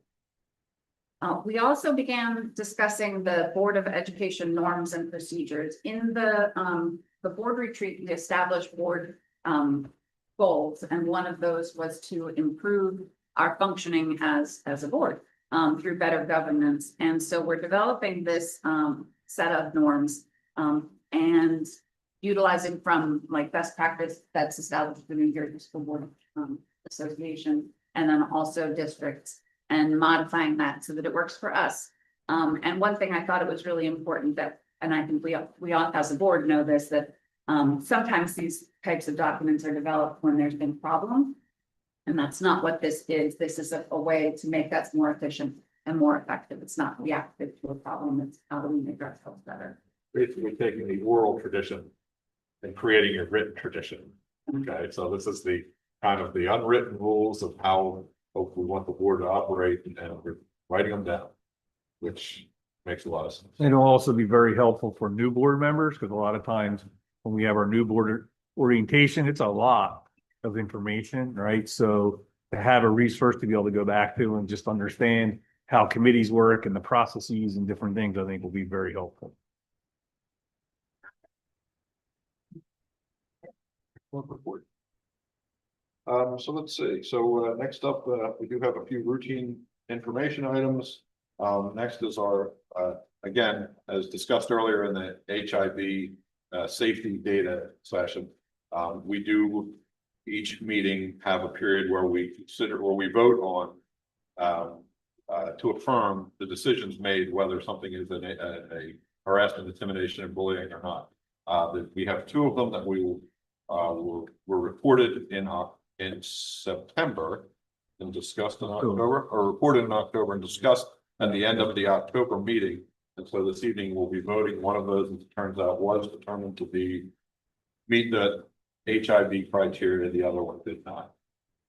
We also began discussing the Board of Education norms and procedures. In the board retreat, we established board goals, and one of those was to improve our functioning as a board through better governance. And so we're developing this set of norms and utilizing from like best practice that's established in the New Jersey School Board Association, and then also districts, and modifying that so that it works for us. And one thing I thought it was really important that, and I think we all as a board know this, that sometimes these types of documents are developed when there's been a problem. And that's not what this is. This is a way to make us more efficient and more effective. It's not reactive to a problem. It's how do we make ourselves better. Basically taking the oral tradition and creating a written tradition. Okay, so this is the kind of the unwritten rules of how we want the board to operate, and we're writing them down, which makes a lot of sense. It'll also be very helpful for new board members, because a lot of times when we have our new board orientation, it's a lot of information, right? So to have a resource to be able to go back to and just understand how committees work and the processes and different things, I think will be very helpful. Report. So let's see. So next up, we do have a few routine information items. Next is our, again, as discussed earlier in the HIV safety data session, we do each meeting have a period where we consider, where we vote on to affirm the decisions made, whether something is a harassment, intimidation, and bullying or not. We have two of them that we will were reported in September and discussed in October, or reported in October and discussed at the end of the October meeting. And so this evening we'll be voting. One of those, as it turns out, was determined to meet the HIV criteria. The other one did not.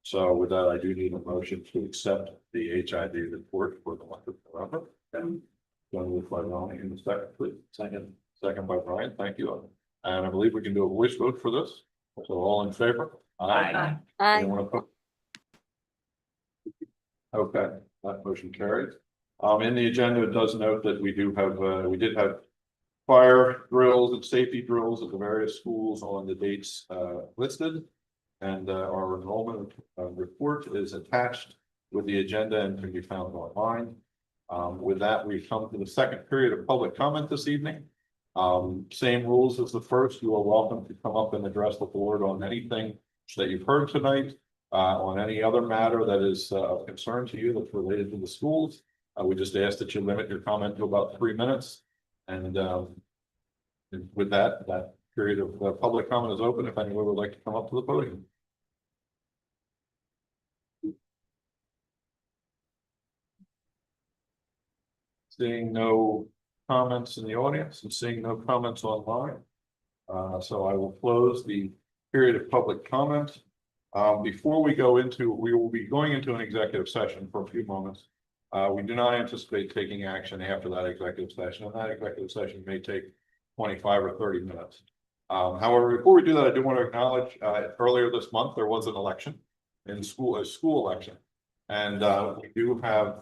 So with that, I do need a motion to accept the HIV report for the month of November. And one moved by Ronnie in the second, please. Second by Brian. Thank you. And I believe we can do a voice vote for this. So all in favor? Aye. Anyone opposed? Okay, that motion carries. In the agenda, it does note that we do have, we did have fire drills and safety drills at the various schools on the dates listed. And our enrollment report is attached with the agenda and can be found online. With that, we come to the second period of public comment this evening. Same rules as the first. You are welcome to come up and address the board on anything that you've heard tonight, on any other matter that is of concern to you that's related to the schools. We just ask that you limit your comment to about 3 minutes. And with that, that period of public comment is open. If anyone would like to come up to the podium. Seeing no comments in the audience and seeing no comments online. So I will close the period of public comment. Before we will be going into an executive session for a few moments. We do not anticipate taking action after that executive session, and that executive session may take 25 or 30 minutes. However, before we do that, I do want to acknowledge, earlier this month, there was an election in school, a school election. And we do have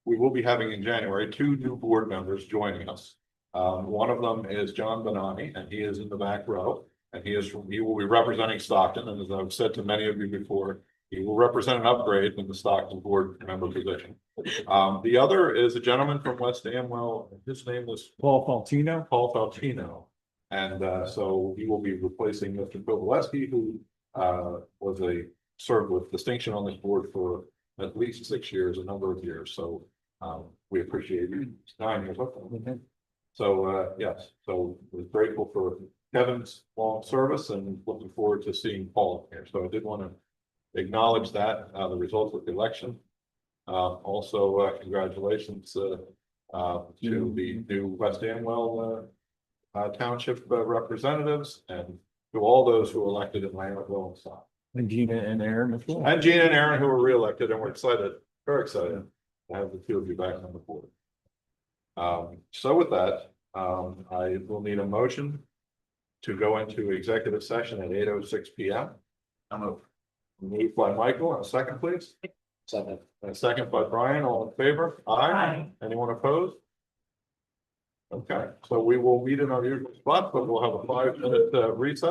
we will be having in January, 2 new board members joining us. One of them is John Benani, and he is in the back row. And he will be representing Stockton, and as I've said to many of you before, he will represent an upgrade in the Stockton board member position. The other is a gentleman from West Amwell. His name is Paul Faltino. Paul Faltino. And so he will be replacing Mr. Kovalevsky, who served with distinction on this board for at least 6 years, a number of years. So we appreciate you. 9 years. So yes, so we're grateful for Kevin's long service and looking forward to seeing Paul here. So I did want to acknowledge that, the results of the election. Also, congratulations to the new West Amwell Township representatives and to all those who were elected in Lambertville and Stock. And Gina and Aaron as well. And Gina and Aaron who were reelected, and we're excited, very excited to have the 2 of you back on the board. So with that, I will need a motion to go into executive session at 8:06 p.m. Moved by Michael, and a second, please. Second. And a second by Brian, all in favor? Aye. Aye. Anyone opposed? Okay, so we will meet in our usual spot, but we'll have a 5-minute recess.